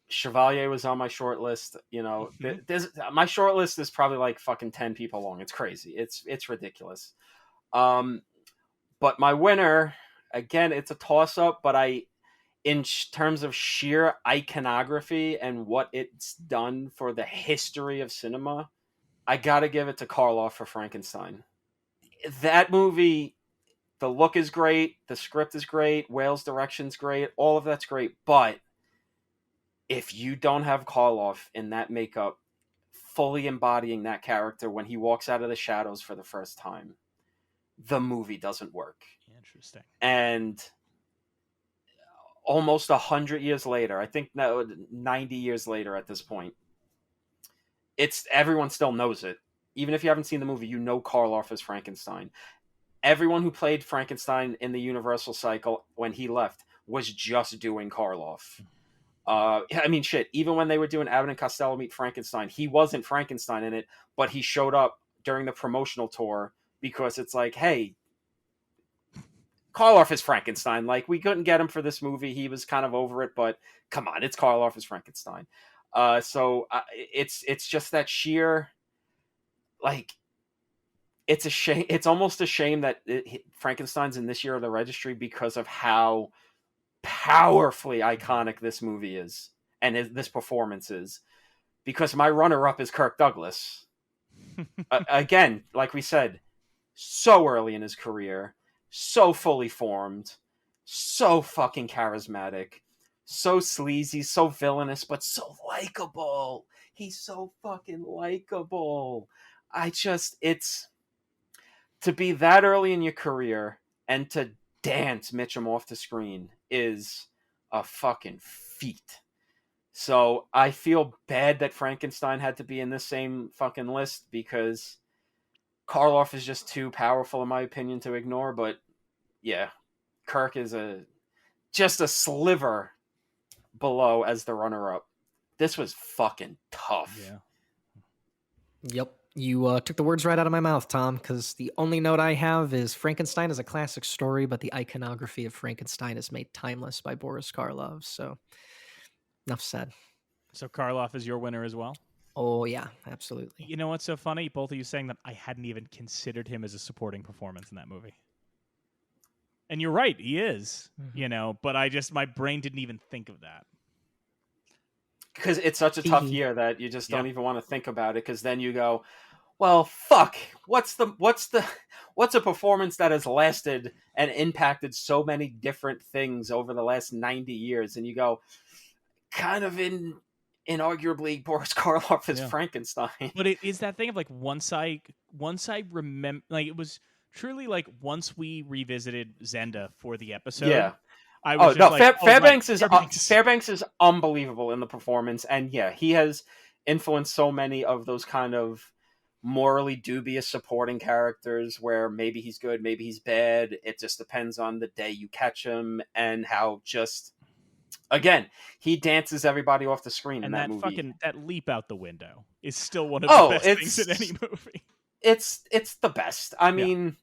Speaker 2: Chevalier was on my short list. My short list is probably like fucking 10 people long. It's crazy. It's ridiculous. But my winner, again, it's a toss-up, but in terms of sheer iconography and what it's done for the history of cinema, I gotta give it to Karloff for Frankenstein. That movie, the look is great, the script is great, Whale's direction's great, all of that's great, but if you don't have Karloff in that makeup, fully embodying that character when he walks out of the shadows for the first time, the movie doesn't work.
Speaker 1: Interesting.
Speaker 2: And almost 100 years later, I think 90 years later at this point, everyone still knows it. Even if you haven't seen the movie, you know Karloff as Frankenstein. Everyone who played Frankenstein in the Universal cycle when he left was just doing Karloff. I mean, shit, even when they were doing Abbott and Costello Meet Frankenstein, he wasn't Frankenstein in it, but he showed up during the promotional tour because it's like, hey, Karloff is Frankenstein. Like, we couldn't get him for this movie. He was kind of over it, but come on, it's Karloff as Frankenstein. It's just that sheer, like, it's a shame. It's almost a shame that Frankenstein's in this year of the Registry because of how powerfully iconic this movie is and this performance is. Because my runner-up is Kirk Douglas. Again, like we said, so early in his career, so fully formed, so fucking charismatic, so sleazy, so villainous, but so likable. He's so fucking likable. It's to be that early in your career and to dance Mitchum off the screen is a fucking feat. So I feel bad that Frankenstein had to be in this same fucking list because Karloff is just too powerful, in my opinion, to ignore. But yeah, Kirk is just a sliver below as the runner-up. This was fucking tough.
Speaker 1: Yeah.
Speaker 3: Yep. You took the words right out of my mouth, Tom, because the only note I have is Frankenstein is a classic story, but the iconography of Frankenstein is made timeless by Boris Karloff. So, enough said.
Speaker 1: So Karloff is your winner as well?
Speaker 3: Oh, yeah, absolutely.
Speaker 1: You know what's so funny? Both of you saying that I hadn't even considered him as a supporting performance in that movie. And you're right, he is, but my brain didn't even think of that.
Speaker 2: Because it's such a tough year that you just don't even want to think about it, because then you go, well, fuck, what's a performance that has lasted and impacted so many different things over the last 90 years? And you go, kind of inarguably Boris Karloff is Frankenstein.
Speaker 1: But it is that thing of like once I remember, like it was truly like once we revisited Zenda for the episode.
Speaker 2: Yeah.
Speaker 1: I was
Speaker 2: Fairbanks is unbelievable in the performance, and yeah, he has influenced so many of those kind of morally dubious supporting characters where maybe he's good, maybe he's bad. It just depends on the day you catch him and how just. Again, he dances everybody off the screen in that movie.
Speaker 1: That leap out the window is still one of the best things in any movie.
Speaker 2: It's the best. I mean,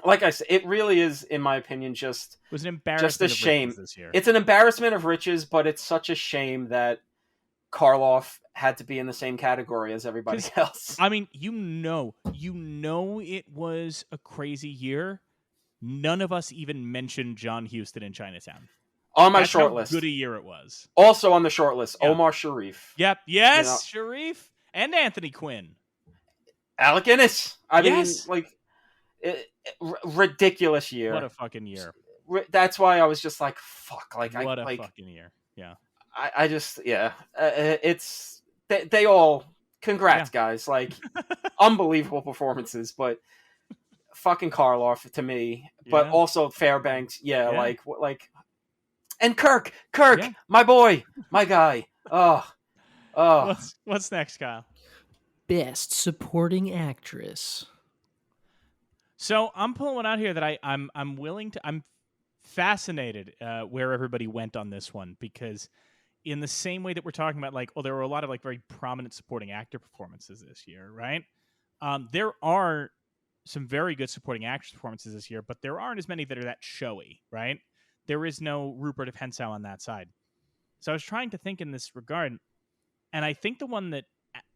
Speaker 2: like I said, it really is, in my opinion, it
Speaker 1: was an embarrassment.
Speaker 2: Just a shame
Speaker 1: this year.
Speaker 2: It's an embarrassment of riches, but it's such a shame that Karloff had to be in the same category as everybody else.
Speaker 1: I mean, it was a crazy year. None of us even mentioned John Huston in Chinatown.
Speaker 2: On my short list.
Speaker 1: Good a year it was.
Speaker 2: Also on the short list, Omar Sharif.
Speaker 1: Yep. Yes, Sharif and Anthony Quinn.
Speaker 2: Alec Guinness. I mean, like, ridiculous year.
Speaker 1: What a fucking year.
Speaker 2: That's why I was just like, fuck. Like,
Speaker 1: what a fucking year. Yeah.
Speaker 2: I just, it's, they all, congrats, guys. Like, unbelievable performances, but fucking Karloff to me. But also Fairbanks. Like, and Kirk, my boy, my guy. Oh.
Speaker 1: What's next, Kyle?
Speaker 3: Best Supporting Actress.
Speaker 1: So I'm pulling one out here that I'm fascinated where everybody went on this one, because in the same way that we're talking about, like, there were a lot of like very prominent supporting actor performances this year, right? There are some very good supporting actress performances this year, but there aren't as many that are that showy, right? There is no Rupert of Hentzau on that side. So I was trying to think in this regard, and I think the one that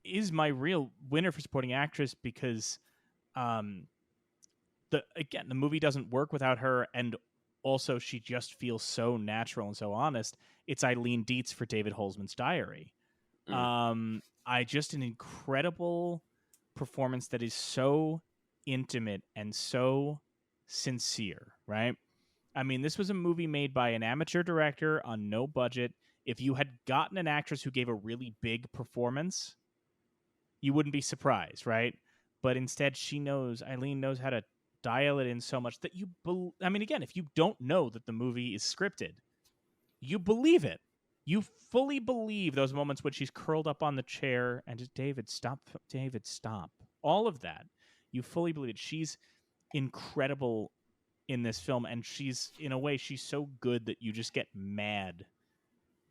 Speaker 1: is my real winner for supporting actress, because the movie doesn't work without her, and also she just feels so natural and so honest. It's Eileen Dietz for David Holzman's Diary. An incredible performance that is so intimate and so sincere, right? I mean, this was a movie made by an amateur director on no budget. If you had gotten an actress who gave a really big performance, you wouldn't be surprised, right? But instead, Eileen knows how to dial it in so much that again, if you don't know that the movie is scripted, you believe it. You fully believe those moments when she's curled up on the chair and just, David, stop. All of that. You fully believe it. She's incredible in this film, and she's so good that you just get mad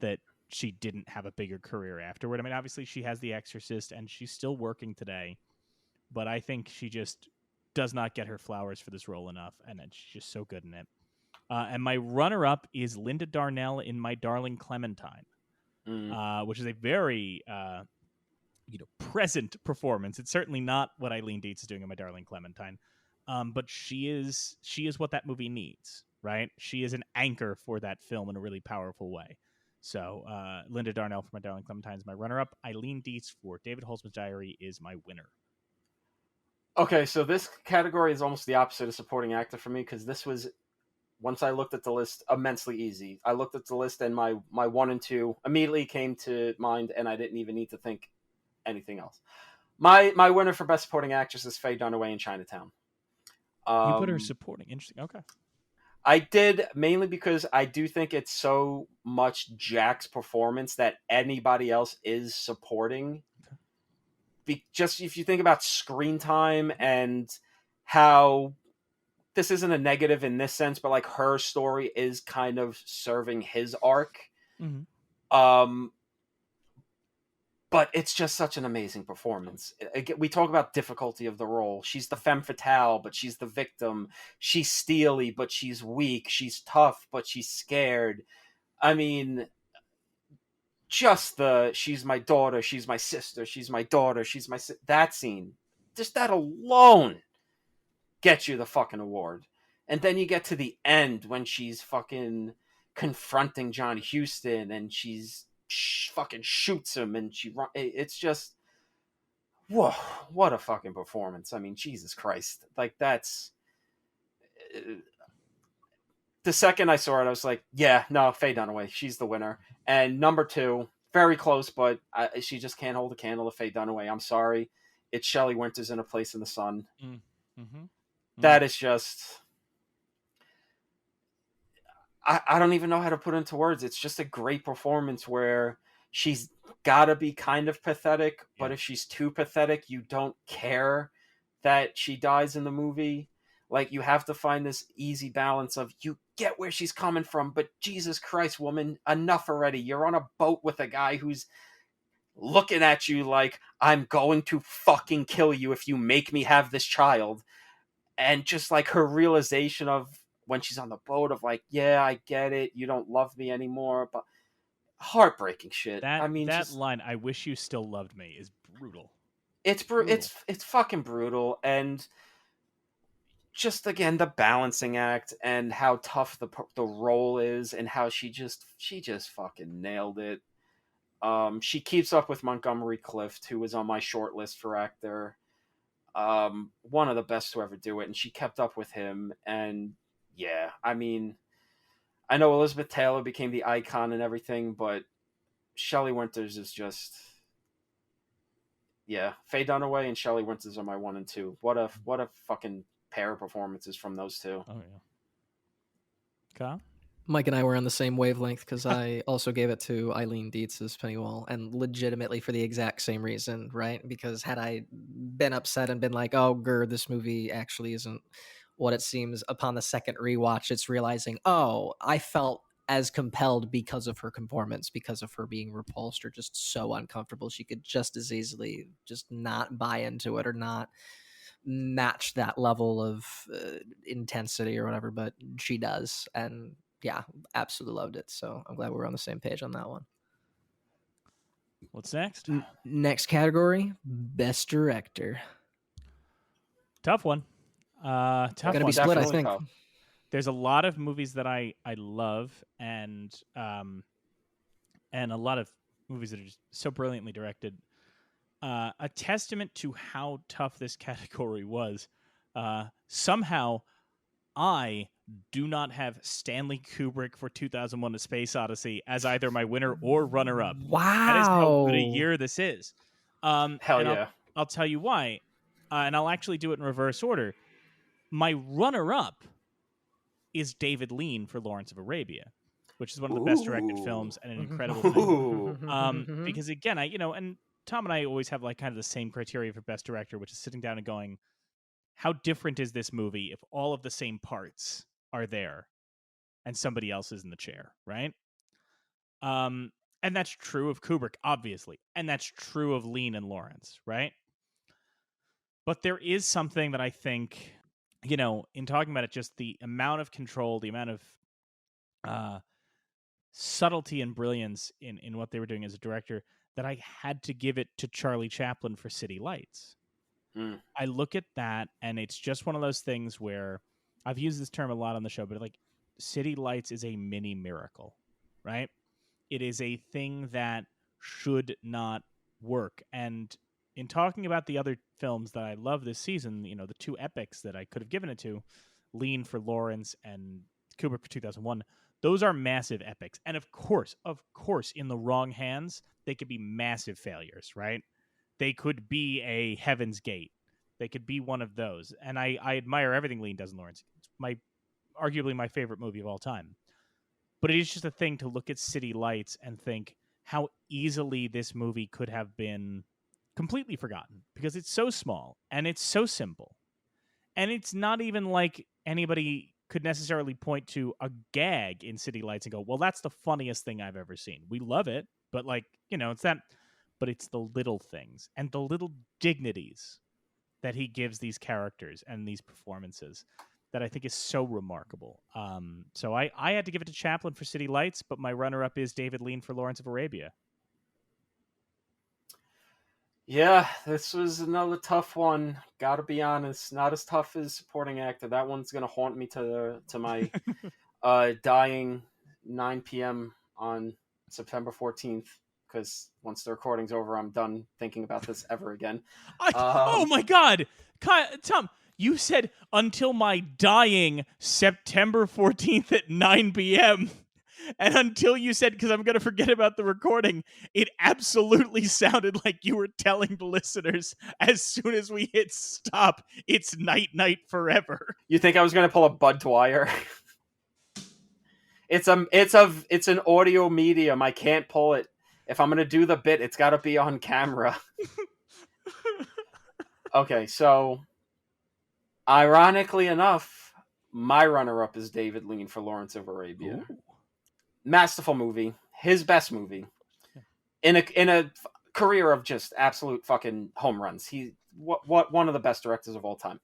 Speaker 1: that she didn't have a bigger career afterward. I mean, obviously she has The Exorcist and she's still working today, but I think she just does not get her flowers for this role enough, and she's just so good in it. And my runner-up is Linda Darnell in My Darling Clementine, which is a very present performance. It's certainly not what Eileen Dietz is doing in My Darling Clementine, but she is what that movie needs, right? She is an anchor for that film in a really powerful way. So Linda Darnell for My Darling Clementine is my runner-up. Eileen Dietz for David Holzman's Diary is my winner.
Speaker 2: Okay, so this category is almost the opposite of supporting actor for me, because this was, once I looked at the list, immensely easy. I looked at the list and my 1 and 2 immediately came to mind, and I didn't even need to think anything else. My winner for Best Supporting Actress is Faye Dunaway in Chinatown.
Speaker 1: You put her supporting. Interesting. Okay.
Speaker 2: I did, mainly because I do think it's so much Jack's performance that anybody else is supporting. Just if you think about screen time and how this isn't a negative in this sense, but like her story is kind of serving his arc. But it's just such an amazing performance. We talk about difficulty of the role. She's the femme fatale, but she's the victim. She's steely, but she's weak. She's tough, but she's scared. I mean, just she's my daughter, she's my sister, she's my daughter, that scene. Just that alone gets you the fucking award. And then you get to the end when she's fucking confronting John Huston and she's fucking shoots him and it's just, whoa, what a fucking performance. I mean, Jesus Christ. Like, that's the second I saw it, I was like, yeah, no, Faye Dunaway, she's the winner. And number 2, very close, but she just can't hold a candle to Faye Dunaway. I'm sorry. It's Shelley Winters in A Place in the Sun. That is just, I don't even know how to put it into words. It's just a great performance where she's got to be kind of pathetic, but if she's too pathetic, you don't care that she dies in the movie. Like, you have to find this easy balance of, you get where she's coming from, but Jesus Christ, woman, enough already. You're on a boat with a guy who's looking at you like, I'm going to fucking kill you if you make me have this child. And just like her realization of when she's on the boat of like, yeah, I get it, you don't love me anymore, but heartbreaking shit.
Speaker 1: That line, "I wish you still loved me," is brutal.
Speaker 2: It's fucking brutal. And just, again, the balancing act and how tough the role is and how she just fucking nailed it. She keeps up with Montgomery Clift, who was on my short list for actor. One of the best to ever do it, and she kept up with him. And yeah, I mean, I know Elizabeth Taylor became the icon and everything, but Shelley Winters is just, yeah. Faye Dunaway and Shelley Winters are my 1 and 2. What a fucking pair of performances from those two.
Speaker 1: Oh yeah. Kyle?
Speaker 3: Mike and I were on the same wavelength because I also gave it to Eileen Dietz's Pennywall, and legitimately for the exact same reason, right? Because had I been upset and been like, oh, this movie actually isn't what it seems, upon the second rewatch, it's realizing, oh, I felt as compelled because of her performance, because of her being repulsed or just so uncomfortable. She could just as easily just not buy into it or not match that level of intensity or whatever, but she does. And yeah, absolutely loved it. So I'm glad we're on the same page on that one.
Speaker 1: What's next?
Speaker 3: Next category, Best Director.
Speaker 1: Tough one.
Speaker 3: Gonna be split, I think.
Speaker 1: There's a lot of movies that I love, and a lot of movies that are just so brilliantly directed. A testament to how tough this category was. Somehow, I do not have Stanley Kubrick for 2001: A Space Odyssey as either my winner or runner-up.
Speaker 3: Wow,
Speaker 1: that is how good a year this is.
Speaker 2: Hell yeah!
Speaker 1: I'll tell you why, and I'll actually do it in reverse order. My runner-up is David Lean for Lawrence of Arabia, which is one of the best directed films and an incredible thing. Because again, and Tom and I always have like kind of the same criteria for best director, which is sitting down and going, how different is this movie if all of the same parts are there and somebody else is in the chair, right? And that's true of Kubrick, obviously, and that's true of Lean and Lawrence, right? But there is something that I think in talking about it, just the amount of control, the amount of uh, subtlety and brilliance in what they were doing as a director, that I had to give it to Charlie Chaplin for City Lights.
Speaker 2: Mm.
Speaker 1: I look at that, and it's just one of those things where I've used this term a lot on the show, but like City Lights is a mini miracle, right? It is a thing that should not work. And in talking about the other films that I love this season, the two epics that I could have given it to, Lean for Lawrence and Kubrick for 2001, those are massive epics. And of course, in the wrong hands, they could be massive failures, right? They could be a Heaven's Gate. They could be one of those. And I admire everything Lean does in Lawrence. It's arguably my favorite movie of all time. But it is just a thing to look at City Lights and think how easily this movie could have been completely forgotten, because it's so small and it's so simple. And it's not even like anybody could necessarily point to a gag in City Lights and go, well, that's the funniest thing I've ever seen. We love it, but it's that, but it's the little things and the little dignities that he gives these characters and these performances that I think is so remarkable. So I had to give it to Chaplin for City Lights, but my runner-up is David Lean for Lawrence of Arabia.
Speaker 2: Yeah, this was another tough one. Gotta be honest, not as tough as supporting actor. That one's gonna haunt me to my dying 9 p.m. on September 14th. Because once the recording's over, I'm done thinking about this ever again.
Speaker 1: Oh my God, Tom, you said until my dying September 14th at 9 p.m. And until you said, because I'm going to forget about the recording, it absolutely sounded like you were telling the listeners as soon as we hit stop, it's night forever.
Speaker 2: You think I was going to pull a Bud Dwyer? It's an audio medium. I can't pull it. If I'm going to do the bit, it's got to be on camera. Okay, so ironically enough, my runner-up is David Lean for Lawrence of Arabia.
Speaker 1: Ooh.
Speaker 2: Masterful movie, his best movie, in a career of just absolute fucking home runs. He one of the best directors of all time.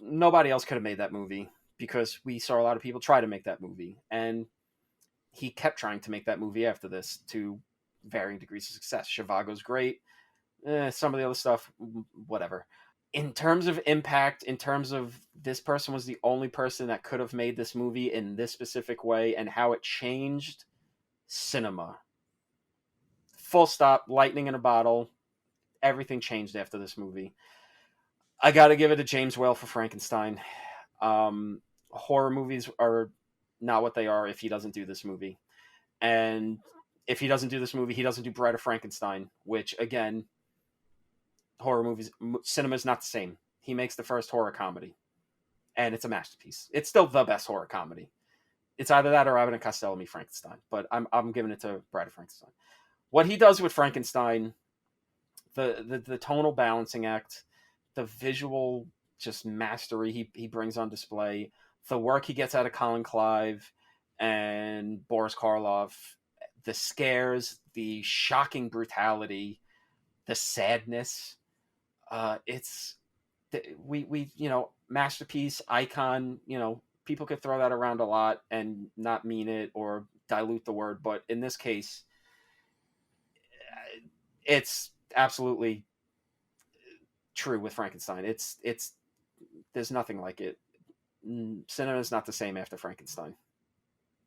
Speaker 2: Nobody else could have made that movie, because we saw a lot of people try to make that movie, and he kept trying to make that movie after this to varying degrees of success. Zhivago's great. Some of the other stuff, whatever. In terms of impact, in terms of this person was the only person that could have made this movie in this specific way, and how it changed cinema. Full stop, lightning in a bottle. Everything changed after this movie. I gotta give it to James Whale for Frankenstein. Horror movies are not what they are if he doesn't do this movie. And if he doesn't do this movie, he doesn't do Bride of Frankenstein, which, again, horror movies, cinema is not the same. He makes the first horror comedy, and it's a masterpiece. It's still the best horror comedy. It's either that or Abbott and Costello meet Frankenstein, but I'm giving it to Bride of Frankenstein. What he does with Frankenstein, the tonal balancing act, the visual just mastery he brings on display, the work he gets out of Colin Clive and Boris Karloff, the scares, the shocking brutality, the sadness. It's we masterpiece, icon. People could throw that around a lot and not mean it or dilute the word, but in this case, it's absolutely true with Frankenstein. It's there's nothing like it. Cinema is not the same after Frankenstein.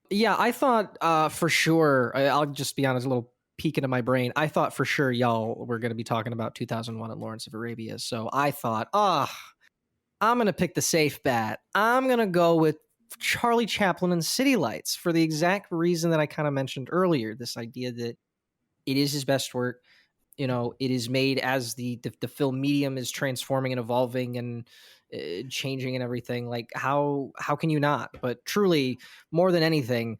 Speaker 3: Yeah, I thought for sure, I'll just be honest, a little peek into my brain. I thought for sure y'all were going to be talking about 2001 and Lawrence of Arabia. So I thought, I'm going to pick the safe bet. I'm going to go with Charlie Chaplin and City Lights for the exact reason that I kind of mentioned earlier. This idea that it is his best work. It is made as the film medium is transforming and evolving and changing and everything. Like how can you not? But truly, more than anything,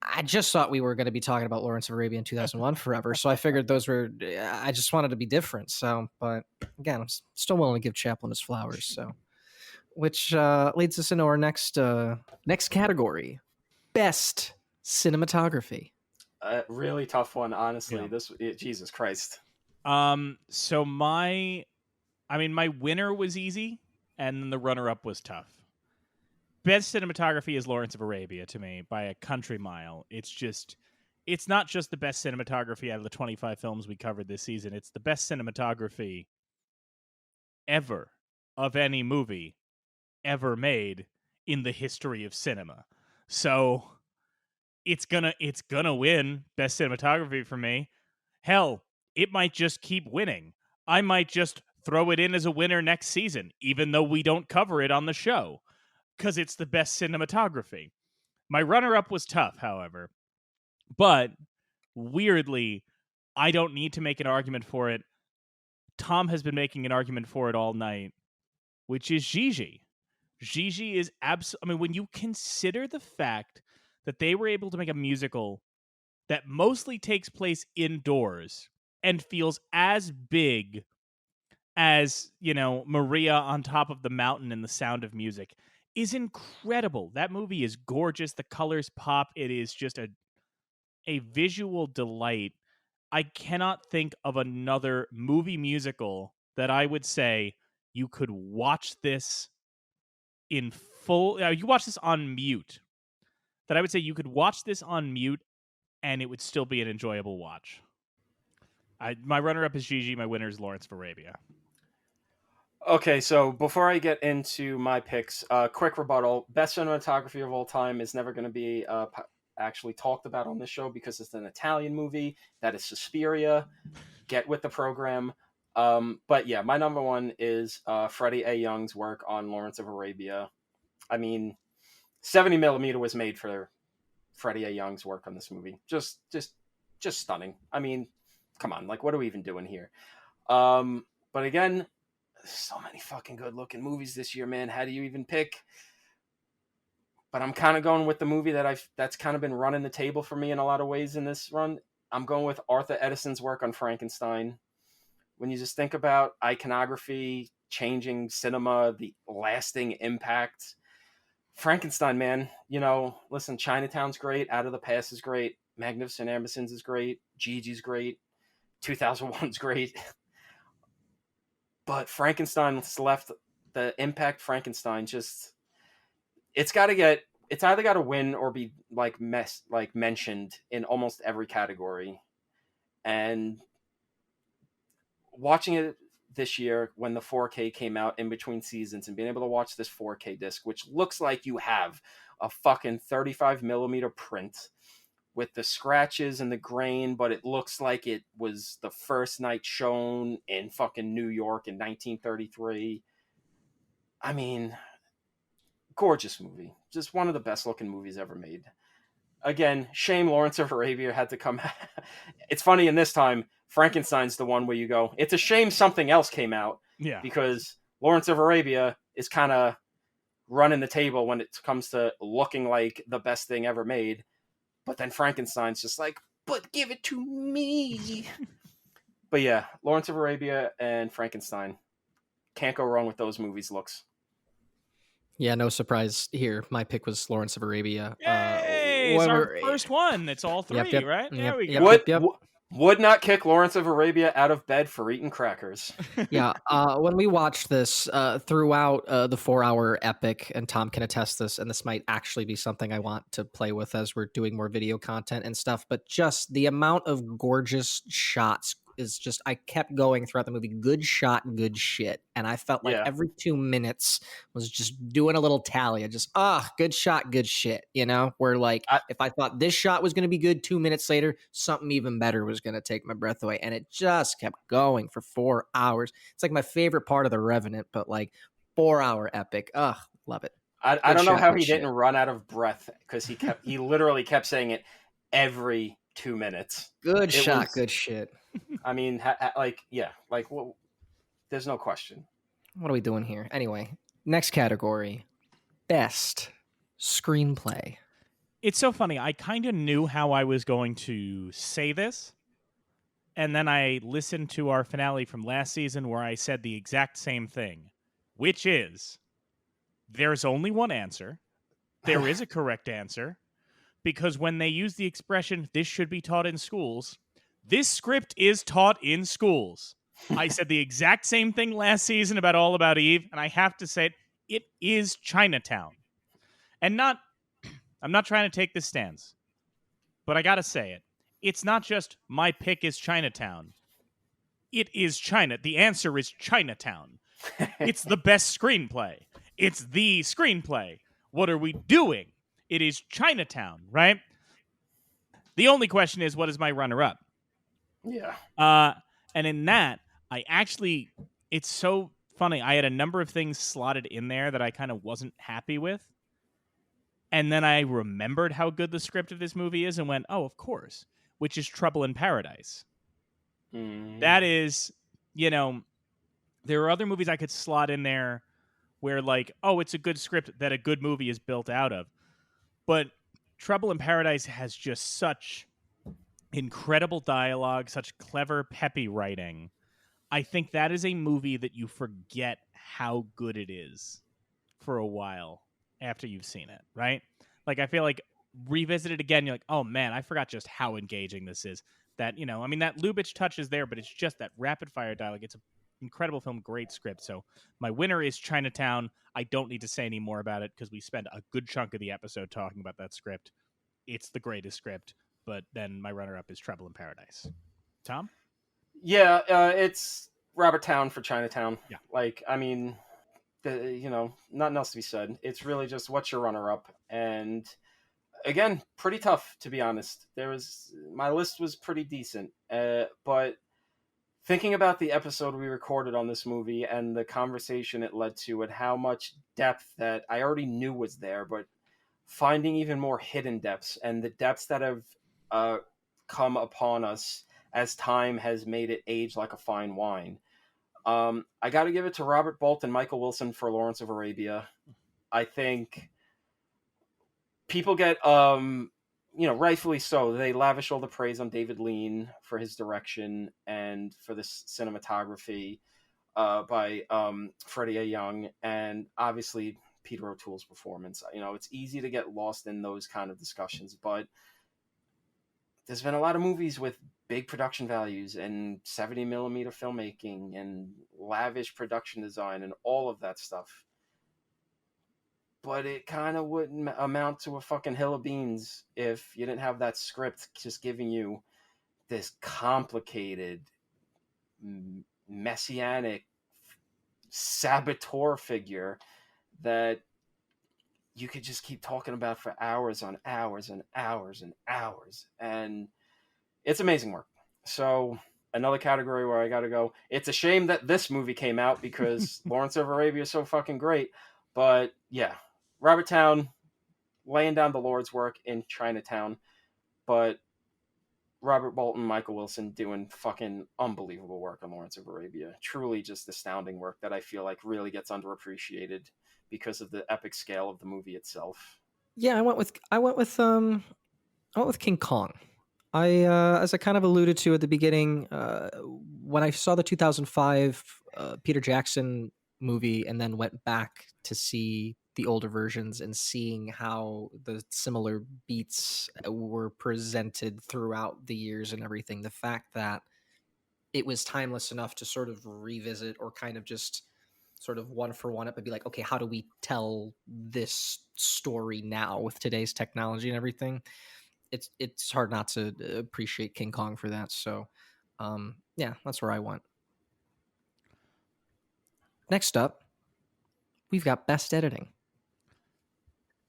Speaker 3: I just thought we were going to be talking about Lawrence of Arabia in 2001 forever. So I figured I just wanted to be different. So, but again, I'm still willing to give Chaplin his flowers. So, which leads us into our next category, best cinematography.
Speaker 2: Really tough one, honestly.
Speaker 1: Yeah.
Speaker 2: Jesus Christ.
Speaker 1: So my winner was easy. and then the runner-up was tough. Best cinematography is Lawrence of Arabia to me by a country mile. It's not just the best cinematography out of the 25 films we covered this season. It's the best cinematography ever of any movie ever made in the history of cinema. So it's gonna win best cinematography for me. Hell, it might just keep winning. I might just throw it in as a winner next season, even though we don't cover it on the show, because it's the best cinematography. My runner-up was tough, however, but weirdly, I don't need to make an argument for it. Tom has been making an argument for it all night, which is Gigi. Gigi is I mean, when you consider the fact that they were able to make a musical that mostly takes place indoors and feels as big as, Maria on top of the mountain in The Sound of Music is incredible. That movie is gorgeous. The colors pop. It is just a visual delight. I cannot think of another movie musical that I would say you could watch this in full. You watch this on mute. That I would say you could watch this on mute and it would still be an enjoyable watch. My runner-up is Gigi. My winner is Lawrence of Arabia.
Speaker 2: Okay, so before I get into my picks, quick rebuttal. Best cinematography of all time is never going to be actually talked about on this show because it's an Italian movie. That is Suspiria. Get with the program. But yeah, my number one is Freddie A. Young's work on Lawrence of Arabia. I mean, 70 millimeter was made for Freddie A. Young's work on this movie. Just stunning. I mean, come on, like, what are we even doing here? But again, so many fucking good looking movies this year, man. How do you even pick? But I'm kind of going with the movie that's kind of been running the table for me in a lot of ways in this run. I'm going with Arthur Edison's work on Frankenstein. When you just think about iconography, changing cinema, the lasting impact, Frankenstein, man. Listen, Chinatown's great, Out of the Past is great, Magnificent Ambersons is great, Gigi's great, 2001's great. But Frankenstein's left the impact. Frankenstein it's either got to win or be mentioned in almost every category. And watching it this year when the 4K came out in between seasons and being able to watch this 4K disc, which looks like you have a fucking 35 millimeter print with the scratches and the grain, but it looks like it was the first night shown in fucking New York in 1933. I mean, gorgeous movie. Just one of the best looking movies ever made. Again, shame Lawrence of Arabia had to come. It's funny, in this time, Frankenstein's the one where you go, it's a shame something else came out.
Speaker 1: Yeah.
Speaker 2: Because Lawrence of Arabia is kind of running the table when it comes to looking like the best thing ever made. But then Frankenstein's just like, but give it to me. But yeah, Lawrence of Arabia and Frankenstein. Can't go wrong with those movies' looks.
Speaker 3: Yeah, no surprise here. My pick was Lawrence of Arabia.
Speaker 1: Yay! It's our first one. It's all three,
Speaker 3: Yep,
Speaker 1: right?
Speaker 3: Yep,
Speaker 1: There we
Speaker 3: yep,
Speaker 1: go.
Speaker 2: Would not kick Lawrence of Arabia out of bed for eating crackers.
Speaker 3: Yeah, when we watched this throughout the 4-hour epic, and Tom can attest this, and this might actually be something I want to play with as we're doing more video content and stuff, but just the amount of gorgeous shots is just, I kept going throughout the movie. Good shot, good shit. And I felt like every 2 minutes was just doing a little tally. I just, good shot, good shit. Where if I thought this shot was going to be good, 2 minutes later, something even better was going to take my breath away. And it just kept going for 4 hours. It's like my favorite part of The Revenant, but 4-hour epic. Love it.
Speaker 2: I don't know how he didn't run out of breath, because he literally kept saying it every 2 minutes.
Speaker 3: Good shot, good shit.
Speaker 2: I mean, there's no question.
Speaker 3: What are we doing here? Anyway, next category, best screenplay.
Speaker 1: It's so funny. I kind of knew how I was going to say this, and then I listened to our finale from last season where I said the exact same thing, which is, there's only one answer. There is a correct answer, because when they use the expression, this should be taught in schools, this script is taught in schools. I said the exact same thing last season about All About Eve, and I have to say it is Chinatown. And I'm not trying to take this stance, but I gotta say it. It's not just my pick is Chinatown. It is China. The answer is Chinatown. It's the best screenplay. It's the screenplay. What are we doing? It is Chinatown, right? The only question is, what is my runner-up?
Speaker 2: Yeah.
Speaker 1: And in that, it's so funny. I had a number of things slotted in there that I kind of wasn't happy with. And then I remembered how good the script of this movie is and went, oh, of course, which is Trouble in Paradise. That is, there are other movies I could slot in there where like, oh, it's a good script that a good movie is built out of. But Trouble in Paradise has just such incredible dialogue, such clever, peppy writing. I think that is a movie that you forget how good it is for a while after you've seen it, right? Like, I feel like revisit it again, you're like, oh man, I forgot just how engaging this is. That, that Lubitsch touch is there, but it's just that rapid fire dialogue. It's an incredible film, great script. So my winner is Chinatown. I don't need to say any more about it because we spent a good chunk of the episode talking about that script. It's the greatest script, but then my runner-up is Trouble in Paradise. Tom?
Speaker 2: Yeah, it's Robert Town for Chinatown.
Speaker 1: Yeah.
Speaker 2: Like, I mean, nothing else to be said. It's really just what's your runner-up, and again, pretty tough to be honest. My list was pretty decent, but thinking about the episode we recorded on this movie and the conversation it led to, and how much depth that I already knew was there, but finding even more hidden depths and the depths that have come upon us as time has made it age like a fine wine. I got to give it to Robert Bolt and Michael Wilson for Lawrence of Arabia. I think people get, rightfully so, they lavish all the praise on David Lean for his direction and for this cinematography by Freddie A. Young, and obviously Peter O'Toole's performance. It's easy to get lost in those kind of discussions, but there's been a lot of movies with big production values and 70 millimeter filmmaking and lavish production design and all of that stuff. But it kind of wouldn't amount to a fucking hill of beans if you didn't have that script just giving you this complicated, messianic saboteur figure that you could just keep talking about for hours on hours and hours and hours. And it's amazing work. So another category where I got to go. It's a shame that this movie came out because Lawrence of Arabia is so fucking great. But yeah, Robert Town laying down the Lord's work in Chinatown. But Robert Bolton, Michael Wilson doing fucking unbelievable work on Lawrence of Arabia. Truly just astounding work that I feel like really gets underappreciated because of the epic scale of the movie itself.
Speaker 3: Yeah, I went with King Kong. As I kind of alluded to at the beginning, when I saw the 2005 Peter Jackson movie and then went back to see the older versions and seeing how the similar beats were presented throughout the years and everything, the fact that it was timeless enough to sort of revisit or kind of just sort of one for one up and be like, okay, how do we tell this story now with today's technology and everything? It's hard not to appreciate King Kong for that. So, yeah, that's where I went. Next up, we've got best editing.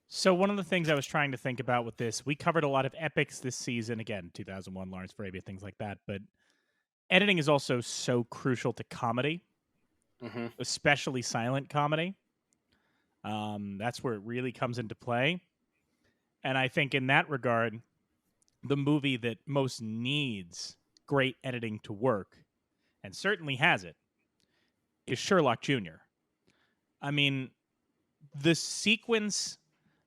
Speaker 1: So one of the things I was trying to think about with this, we covered a lot of epics this season. Again, 2001, Lawrence of Arabia, things like that. But editing is also so crucial to comedy, especially silent comedy. That's where it really comes into play. And I think in that regard, the movie that most needs great editing to work, and certainly has it, is Sherlock Jr. I mean, the sequence,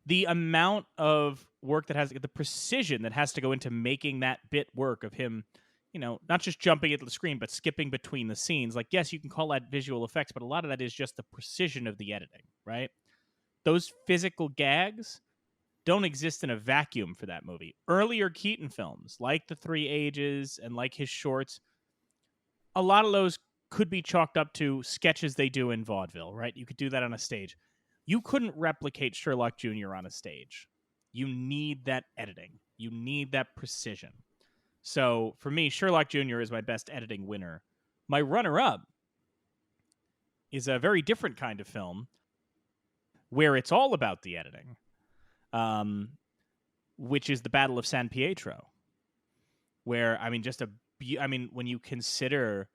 Speaker 1: the amount of work that has, the precision that has to go into making that bit work of him, not just jumping into the screen, but skipping between the scenes. Like, yes, you can call that visual effects, but a lot of that is just the precision of the editing, right? Those physical gags don't exist in a vacuum for that movie. Earlier Keaton films, like The Three Ages and like his shorts, a lot of those could be chalked up to sketches they do in vaudeville, right? You could do that on a stage. You couldn't replicate Sherlock Jr. on a stage. You need that editing. You need that precision. So for me, Sherlock Jr. is my best editing winner. My runner-up is a very different kind of film where it's all about the editing, which is the Battle of San Pietro, where, I mean, when you consider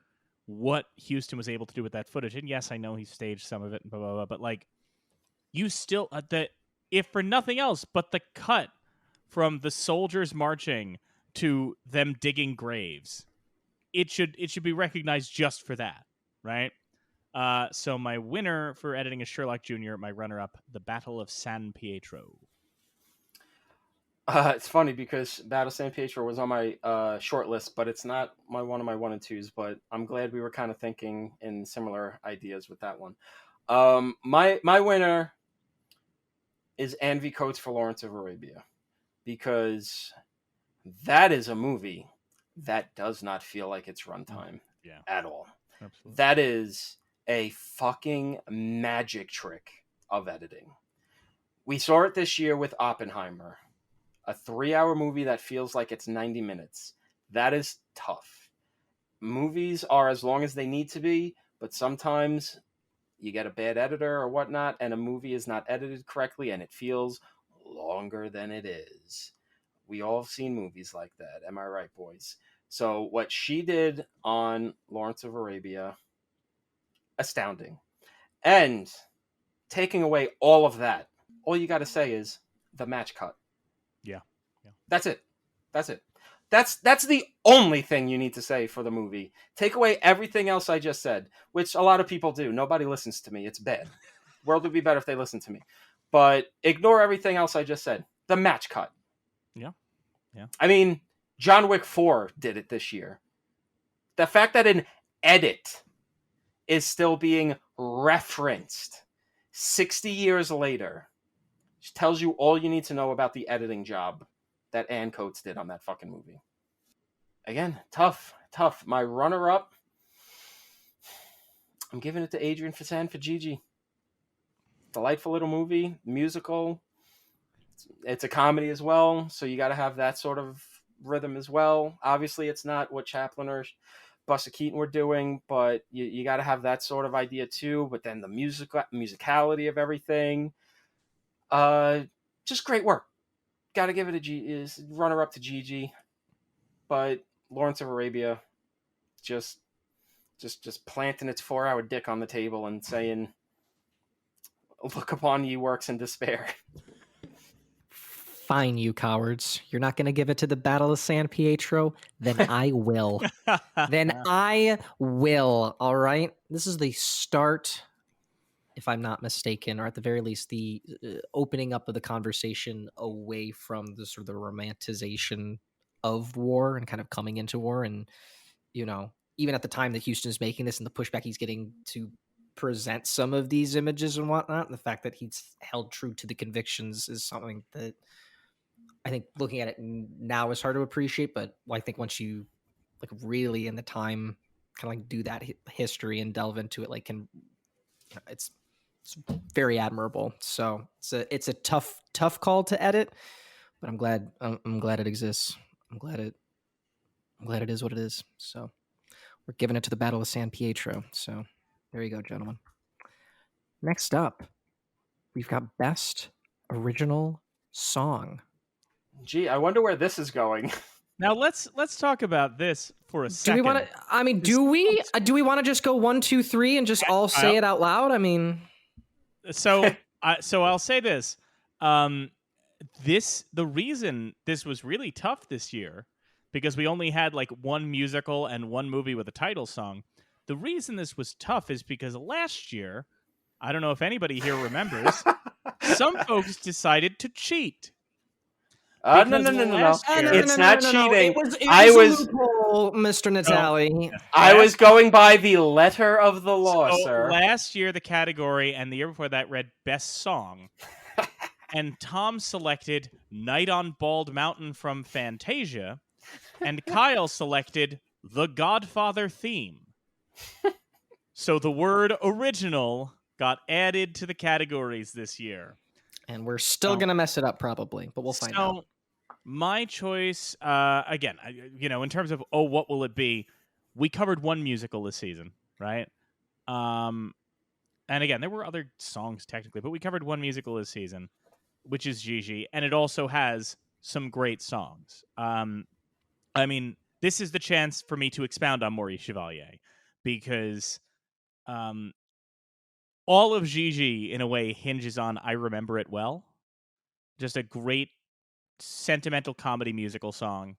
Speaker 1: what Houston was able to do with that footage, and yes, I know he staged some of it, and blah, blah, blah, but like, you still, if for nothing else, but the cut from the soldiers marching to them digging graves, it should be recognized just for that, right? So my winner for editing is Sherlock Jr., my runner-up, The Battle of San Pietro.
Speaker 2: It's funny because Battle of San Pietro was on my short list, but it's not one of my 1 and 2s, but I'm glad we were kind of thinking in similar ideas with that one. My winner is Envy Codes for Lawrence of Arabia, because that is a movie that does not feel like it's runtime at all.
Speaker 1: Absolutely.
Speaker 2: That is a fucking magic trick of editing. We saw it this year with Oppenheimer, a 3-hour movie that feels like it's 90 minutes. That is tough. Movies are as long as they need to be, but sometimes you get a bad editor or whatnot, and a movie is not edited correctly, and it feels longer than it is. We all have seen movies like that. Am I right, boys? So what she did on Lawrence of Arabia, astounding. And taking away all of that, all you got to say is the match cut.
Speaker 1: Yeah.
Speaker 2: That's it. That's the only thing you need to say for the movie. Take away everything else I just said, which a lot of people do. Nobody listens to me. It's bad. World would be better if they listened to me. But ignore everything else I just said. The match cut.
Speaker 1: Yeah.
Speaker 2: I mean, John Wick 4 did it this year. The fact that an edit is still being referenced 60 years later tells you all you need to know about the editing job that Ann Coates did on that fucking movie. Again, tough. My runner-up, I'm giving it to Adrian Fasan for Gigi. Delightful little movie, musical. It's a comedy as well, so you got to have that sort of rhythm as well. Obviously, it's not what Chaplin or Buster Keaton were doing, but you got to have that sort of idea too. But then the musicality of everything, just great work. Got to give it a runner-up to Gigi. But Lawrence of Arabia, just planting its 4-hour dick on the table and saying, "Look upon ye works in despair."
Speaker 3: Fine, you cowards. You're not going to give it to the Battle of San Pietro? Then I will. All right? This is the start, if I'm not mistaken, or at the very least, the opening up of the conversation away from the sort of the romanticization of war and kind of coming into war. And, even at the time that Houston is making this and the pushback he's getting to present some of these images and whatnot, and the fact that he's held true to the convictions is something that I think looking at it now is hard to appreciate, but I think once you really in the time kind of do that history and delve into it, it's very admirable. So it's a tough call to edit, but I'm glad it exists. I'm glad it is what it is. So we're giving it to the Battle of San Pietro. So there you go, gentlemen. Next up, we've got Best Original Song.
Speaker 2: Gee, I wonder where this is going.
Speaker 1: Now let's talk about this for a second.
Speaker 3: Do we want to? I mean, do we want to just go 1, 2, 3 and just all say it out loud? I mean,
Speaker 1: so I'll say this. The reason this was really tough this year, because we only had one musical and one movie with a title song. The reason this was tough is because last year, I don't know if anybody here remembers, some folks decided to cheat.
Speaker 2: No. It's not cheating.
Speaker 3: It was a loophole, Mr. Natali.
Speaker 2: I was going by the letter of the law, sir.
Speaker 1: Last year, the category, and the year before that, read Best Song. And Tom selected Night on Bald Mountain from Fantasia. And Kyle selected The Godfather Theme. So the word original got added to the categories this year.
Speaker 3: And we're still
Speaker 1: Oh.
Speaker 3: going to mess it up probably, but we'll find out.
Speaker 1: My choice, again, in terms of, what will it be? We covered one musical this season, right? And again, there were other songs technically, but we covered one musical this season, which is Gigi, and it also has some great songs. I mean, this is the chance for me to expound on Maurice Chevalier, because all of Gigi, in a way, hinges on I Remember It Well. Just a great sentimental comedy musical song.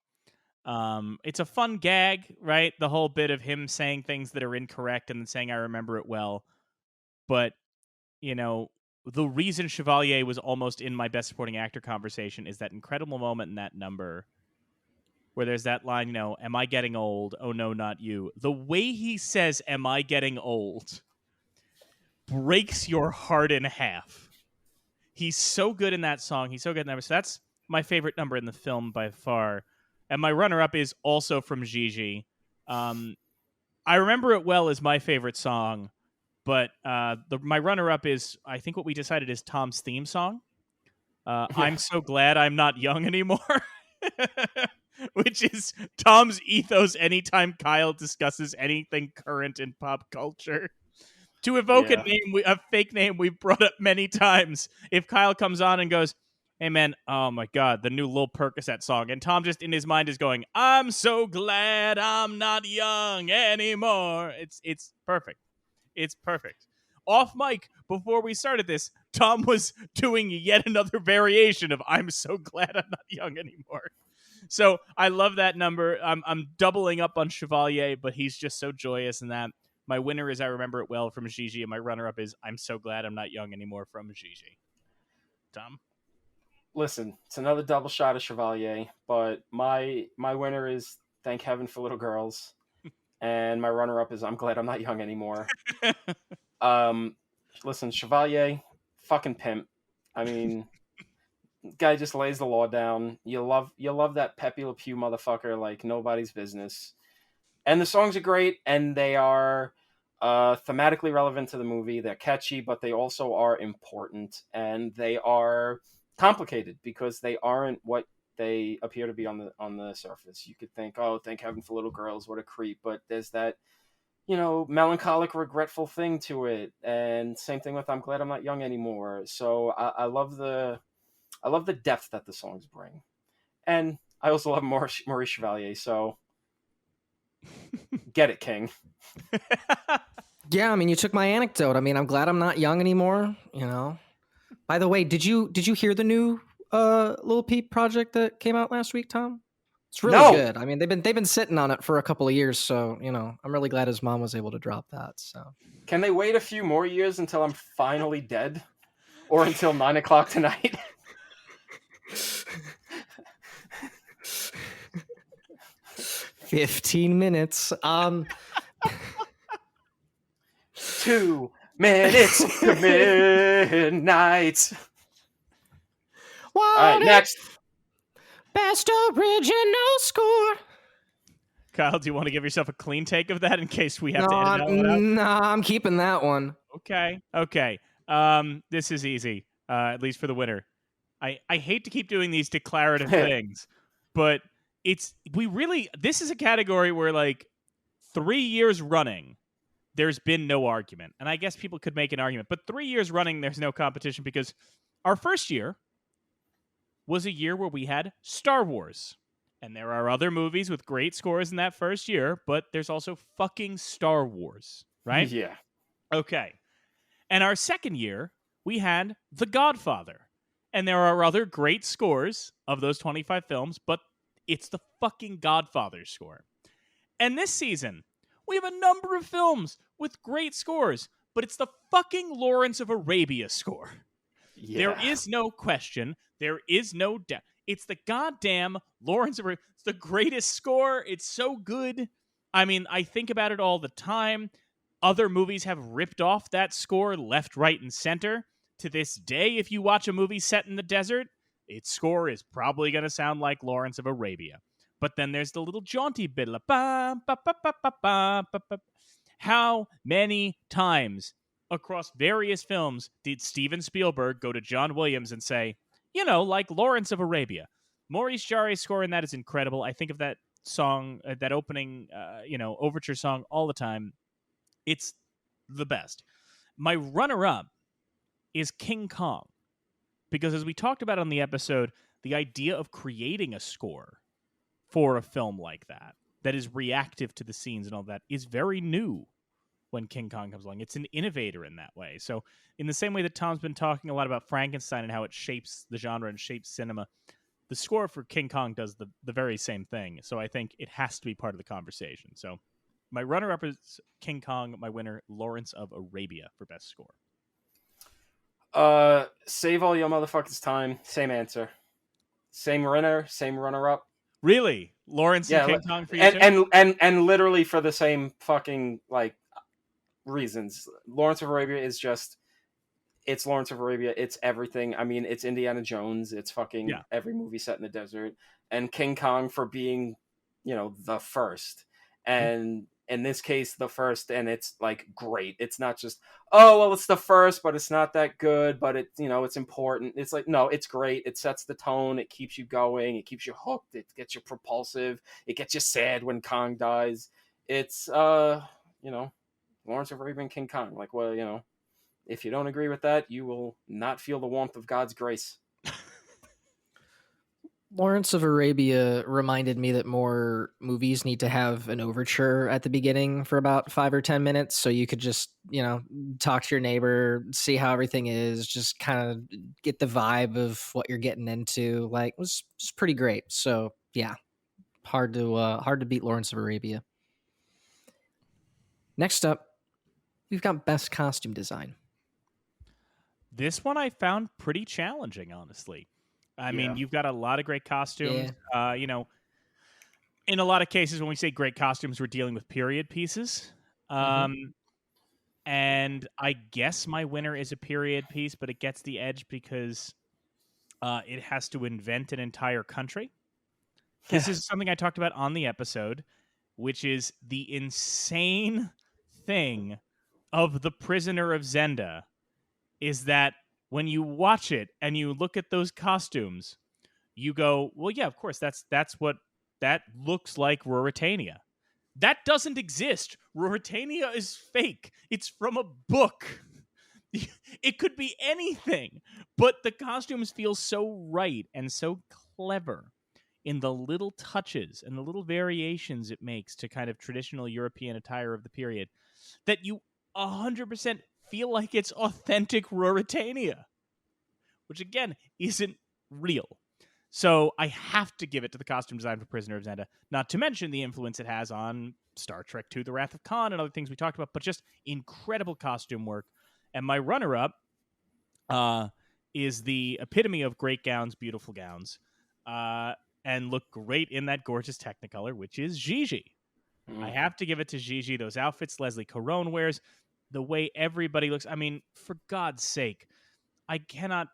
Speaker 1: It's a fun gag, right? The whole bit of him saying things that are incorrect and then saying I remember it well. But, the reason Chevalier was almost in my best supporting actor conversation is that incredible moment in that number where there's that line, am I getting old? Oh no, not you. The way he says, am I getting old, breaks your heart in half. He's so good in that song. He's so good in that. So that's my favorite number in the film by far. And my runner-up is also from Gigi. I Remember It Well is my favorite song, but my runner-up is, I think what we decided is Tom's theme song. I'm so glad I'm not young anymore. Which is Tom's ethos anytime Kyle discusses anything current in pop culture. To evoke a fake name we've brought up many times. If Kyle comes on and goes, hey man, oh my God, the new Lil Percocet song. And Tom just in his mind is going, I'm so glad I'm not young anymore. It's perfect. It's perfect. Off mic, before we started this, Tom was doing yet another variation of I'm so glad I'm not young anymore. So I love that number. I'm doubling up on Chevalier, but he's just so joyous in that. My winner is I Remember It Well from Gigi, and my runner-up is I'm so glad I'm not young anymore from Gigi. Tom?
Speaker 2: Listen, it's another double shot of Chevalier, but my winner is Thank Heaven for Little Girls, and my runner-up is I'm Glad I'm Not Young Anymore. Listen, Chevalier, fucking pimp. I mean, guy just lays the law down. You love that Pepe Le Pew motherfucker like nobody's business. And the songs are great, and they are thematically relevant to the movie. They're catchy, but they also are important, and they are complicated because they aren't what they appear to be on the surface. You could think, oh, Thank Heaven for Little Girls, what a creep, but there's that melancholic, regretful thing to it, and same thing with I'm Glad I'm Not Young Anymore. So I love the depth that the songs bring, and I also love Maurice Chevalier. So get it, King.
Speaker 3: Yeah, I mean, you took my anecdote. I mean, I'm glad I'm not young anymore. By the way, did you hear the new Lil Peep project that came out last week, Tom? It's really good. I mean, they've been sitting on it for a couple of years, so I'm really glad his mom was able to drop that. So
Speaker 2: can they wait a few more years until I'm finally dead, or until 9:00 tonight?
Speaker 3: 15 minutes.
Speaker 2: 2 minutes to midnight. All right, next.
Speaker 3: Best original score.
Speaker 1: Kyle, do you want to give yourself a clean take of that in case we have to edit that one out?
Speaker 3: No, I'm keeping that one.
Speaker 1: Okay. This is easy, at least for the winner. I hate to keep doing these declarative things, but this is a category where, like, 3 years running, there's been no argument. And I guess people could make an argument, but 3 years running, there's no competition because our first year was a year where we had Star Wars. And there are other movies with great scores in that first year, but there's also fucking Star Wars, right?
Speaker 2: Yeah.
Speaker 1: Okay. And our second year, we had The Godfather. And there are other great scores of those 25 films, but it's the fucking Godfather score. And this season, we have a number of films with great scores, but it's the fucking Lawrence of Arabia score. Yeah. There is no question. There is no doubt. It's the goddamn Lawrence of Arabia. It's the greatest score. It's so good. I mean, I think about it all the time. Other movies have ripped off that score left, right, and center. To this day, if you watch a movie set in the desert, its score is probably going to sound like Lawrence of Arabia. But then there's the little jaunty bit, like, ba, ba, ba, ba, ba, ba, ba. How many times across various films did Steven Spielberg go to John Williams and say, like Lawrence of Arabia? Maurice Jarre's score in that is incredible. I think of that song, that opening, overture song all the time. It's the best. My runner-up is King Kong, because as we talked about on the episode, the idea of creating a score for a film like that is reactive to the scenes and all that, is very new when King Kong comes along. It's an innovator in that way. So in the same way that Tom's been talking a lot about Frankenstein and how it shapes the genre and shapes cinema, the score for King Kong does the very same thing. So I think it has to be part of the conversation. So my runner-up is King Kong. My winner, Lawrence of Arabia, for best score.
Speaker 2: Save all your motherfuckers' time. Same answer. Same winner, same runner-up.
Speaker 1: Really? Lawrence and King Kong for you
Speaker 2: and literally for the same fucking, like, reasons. Lawrence of Arabia is just, it's Lawrence of Arabia. It's everything. I mean, it's Indiana Jones. It's fucking every movie set in the desert. And King Kong for being, the first. And in this case, the first, and it's like great. It's not just, oh, well, it's the first, but it's not that good, but it, it's important. It's like, no, it's great. It sets the tone. It keeps you going. It keeps you hooked. It gets you propulsive. It gets you sad when Kong dies. It's, Lawrence of Arabia and King Kong. Like, well, if you don't agree with that, you will not feel the warmth of God's grace.
Speaker 3: Lawrence of Arabia reminded me that more movies need to have an overture at the beginning for about 5 or 10 minutes, so you could just, talk to your neighbor, see how everything is, just kind of get the vibe of what you're getting into. Like, it was pretty great. So yeah, hard to beat Lawrence of Arabia. Next up, we've got best costume design.
Speaker 1: This one I found pretty challenging, honestly. I mean, you've got a lot of great costumes. In a lot of cases, when we say great costumes, we're dealing with period pieces. And I guess my winner is a period piece, but it gets the edge because it has to invent an entire country. This is something I talked about on the episode, which is the insane thing of The Prisoner of Zenda, is that when you watch it and you look at those costumes, you go, well, yeah, of course, that's what that looks like. Ruritania. That doesn't exist. Ruritania is fake. It's from a book. It could be anything, but the costumes feel so right and so clever in the little touches and the little variations it makes to kind of traditional European attire of the period that you 100% feel like it's authentic Ruritania, which again isn't real. So I have to give it to the costume design for Prisoner of Zenda, not to mention the influence it has on Star Trek II, The Wrath of Khan, and other things we talked about, but just incredible costume work. And my runner-up is the epitome of great gowns, beautiful gowns, and look great in that gorgeous Technicolor, which is Gigi. I have to give it to Gigi. Those outfits Leslie Caron wears, the way everybody looks. I mean, for God's sake, I cannot,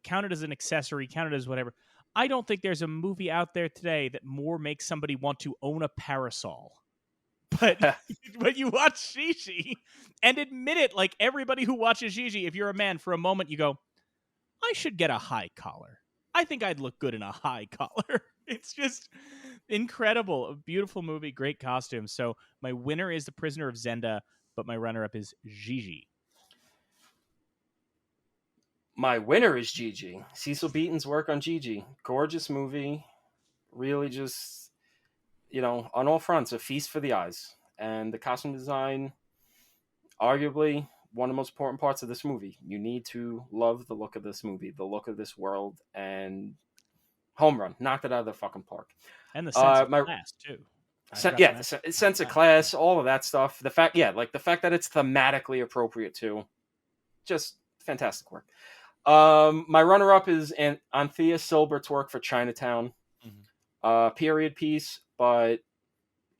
Speaker 1: count it as an accessory, count it as whatever. I don't think there's a movie out there today that more makes somebody want to own a parasol. But you watch Gigi and admit it, like everybody who watches Gigi, if you're a man, for a moment you go, I should get a high collar. I think I'd look good in a high collar. It's just incredible. A beautiful movie, great costumes. So my winner is The Prisoner of Zenda, but my runner-up is Gigi.
Speaker 2: My winner is Gigi. Cecil Beaton's work on Gigi. Gorgeous movie. Really just, on all fronts, a feast for the eyes. And the costume design, arguably one of the most important parts of this movie. You need to love the look of this movie, the look of this world, and home run. Knocked it out of the fucking park.
Speaker 1: And the sense of class, too.
Speaker 2: The sense of class, all of that stuff. The fact that it's thematically appropriate, too. Just fantastic work. My runner-up is Anthea Silbert's work for Chinatown. Period piece, but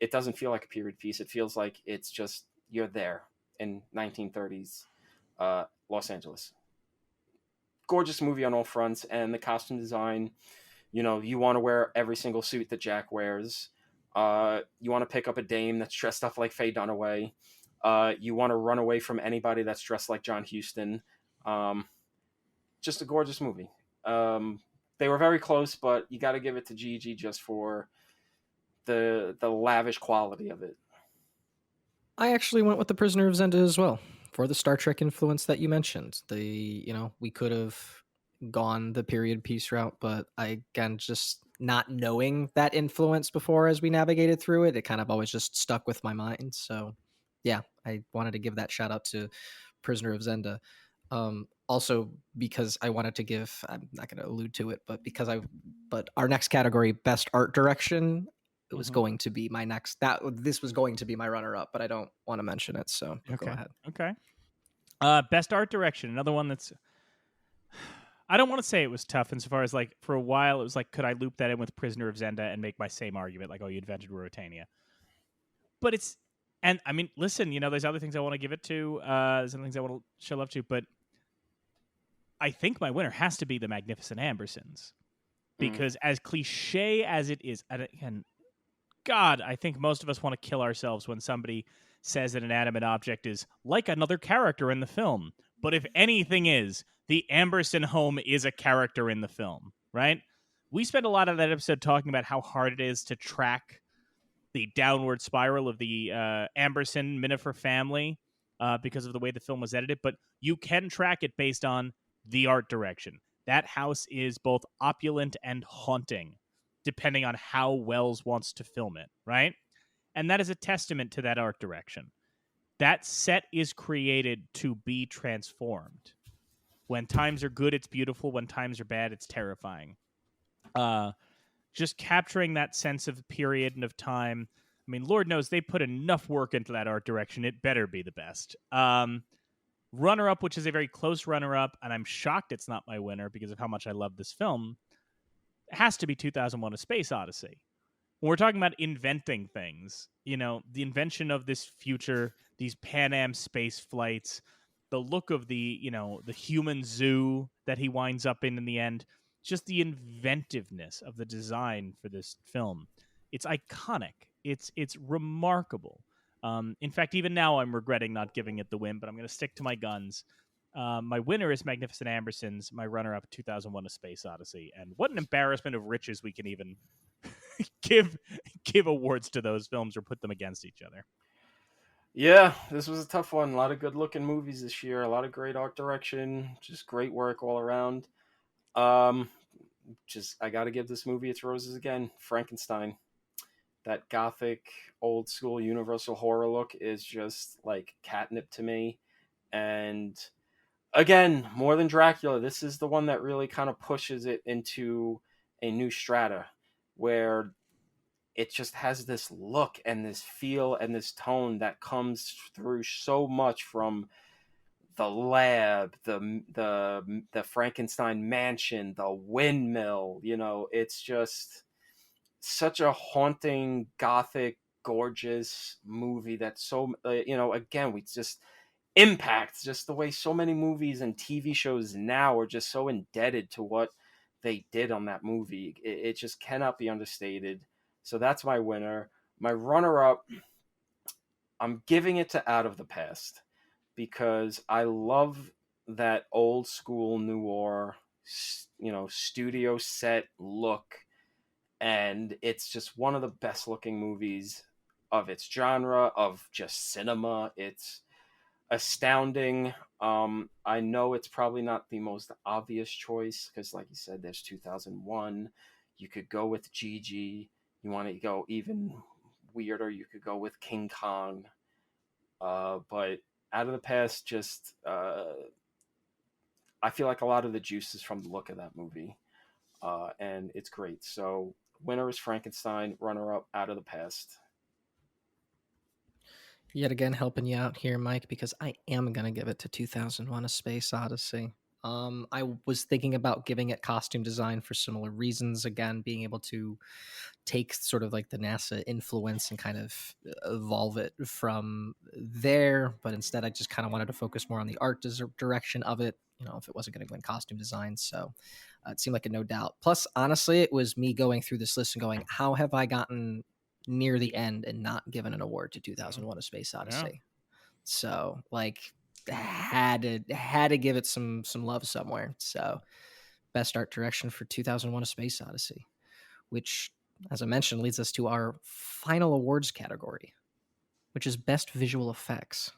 Speaker 2: it doesn't feel like a period piece. It feels like it's just, you're there in 1930s Los Angeles. Gorgeous movie on all fronts, and the costume design, you want to wear every single suit that Jack wears. You want to pick up a dame that's dressed up like Faye Dunaway. You want to run away from anybody that's dressed like John Huston. Just a gorgeous movie. They were very close, but you got to give it to Gigi just for the lavish quality of it.
Speaker 3: I actually went with The Prisoner of Zenda as well for the Star Trek influence that you mentioned. We could have gone the period piece route, but again, just not knowing that influence before as we navigated through it, it kind of always just stuck with my mind. So, yeah, I wanted to give that shout out to Prisoner of Zenda. Also because I wanted to give, I'm not going to allude to it, but our next category, best art direction, it was going to be my next, this was going to be my runner up, but I don't want to mention it. So go ahead.
Speaker 1: Okay. Best art direction. Another one that's, I don't want to say it was tough insofar as like for a while it was like, could I loop that in with Prisoner of Zenda and make my same argument? Like, oh, you invented Ruritania. But it's, and I mean, listen, there's other things I want to give it to. There's other things I want to show love to, but I think my winner has to be the Magnificent Ambersons. Because as cliche as it is, and God, I think most of us want to kill ourselves when somebody says that an animate object is like another character in the film. But if anything is, the Amberson home is a character in the film, right? We spent a lot of that episode talking about how hard it is to track the downward spiral of the Amberson Minifer family because of the way the film was edited. But you can track it based on the art direction. That house is both opulent and haunting, depending on how Wells wants to film it, right? And that is a testament to that art direction. That set is created to be transformed. When times are good, it's beautiful. When times are bad, it's terrifying. Just capturing that sense of period and of time. I mean, Lord knows they put enough work into that art direction. It better be the best. Runner-up, which is a very close runner-up, and I'm shocked it's not my winner because of how much I love this film, it has to be 2001: A Space Odyssey. When we're talking about inventing things, the invention of this future, these Pan Am space flights, the look of the human zoo that he winds up in the end, just the inventiveness of the design for this film. It's iconic. It's remarkable. In fact, even now I'm regretting not giving it the win, but I'm going to stick to my guns. My winner is Magnificent Ambersons. My runner-up, 2001: A Space Odyssey. And what an embarrassment of riches we can even give awards to those films or put them against each other.
Speaker 2: Yeah, this was a tough one. A lot of good-looking movies this year. A lot of great art direction. Just great work all around. I got to give this movie its roses again. Frankenstein. That gothic, old school universal horror look is just like catnip to me. And again, more than Dracula, this is the one that really kind of pushes it into a new strata where it just has this look and this feel and this tone that comes through so much from the lab, the Frankenstein mansion, the windmill. It's just such a haunting, gothic, gorgeous movie that's so, again, we just impacts just the way so many movies and TV shows now are just so indebted to what they did on that movie. It just cannot be understated. So that's my winner. My runner-up, I'm giving it to Out of the Past because I love that old school noir, studio set look. And it's just one of the best looking movies of its genre, of just cinema. It's astounding. I know it's probably not the most obvious choice because, like you said, there's 2001. You could go with Gigi. You want to go even weirder, you could go with King Kong. But Out of the Past, just I feel like a lot of the juice is from the look of that movie, and it's great. So winner is Frankenstein, runner-up Out of the Past.
Speaker 3: Yet again, helping you out here, Mike, because I am going to give it to 2001: A Space Odyssey. I was thinking about giving it costume design for similar reasons. Again, being able to take sort of like the NASA influence and kind of evolve it from there. But instead, I just kind of wanted to focus more on the art direction of it, if it wasn't going to go in costume design. So it seemed like a no doubt. Plus, honestly, it was me going through this list and going, how have I gotten near the end and not given an award to 2001: A Space Odyssey? So like had to give it some love somewhere. So best art direction for 2001: A Space Odyssey, which, as I mentioned, leads us to our final awards category, which is best visual effects.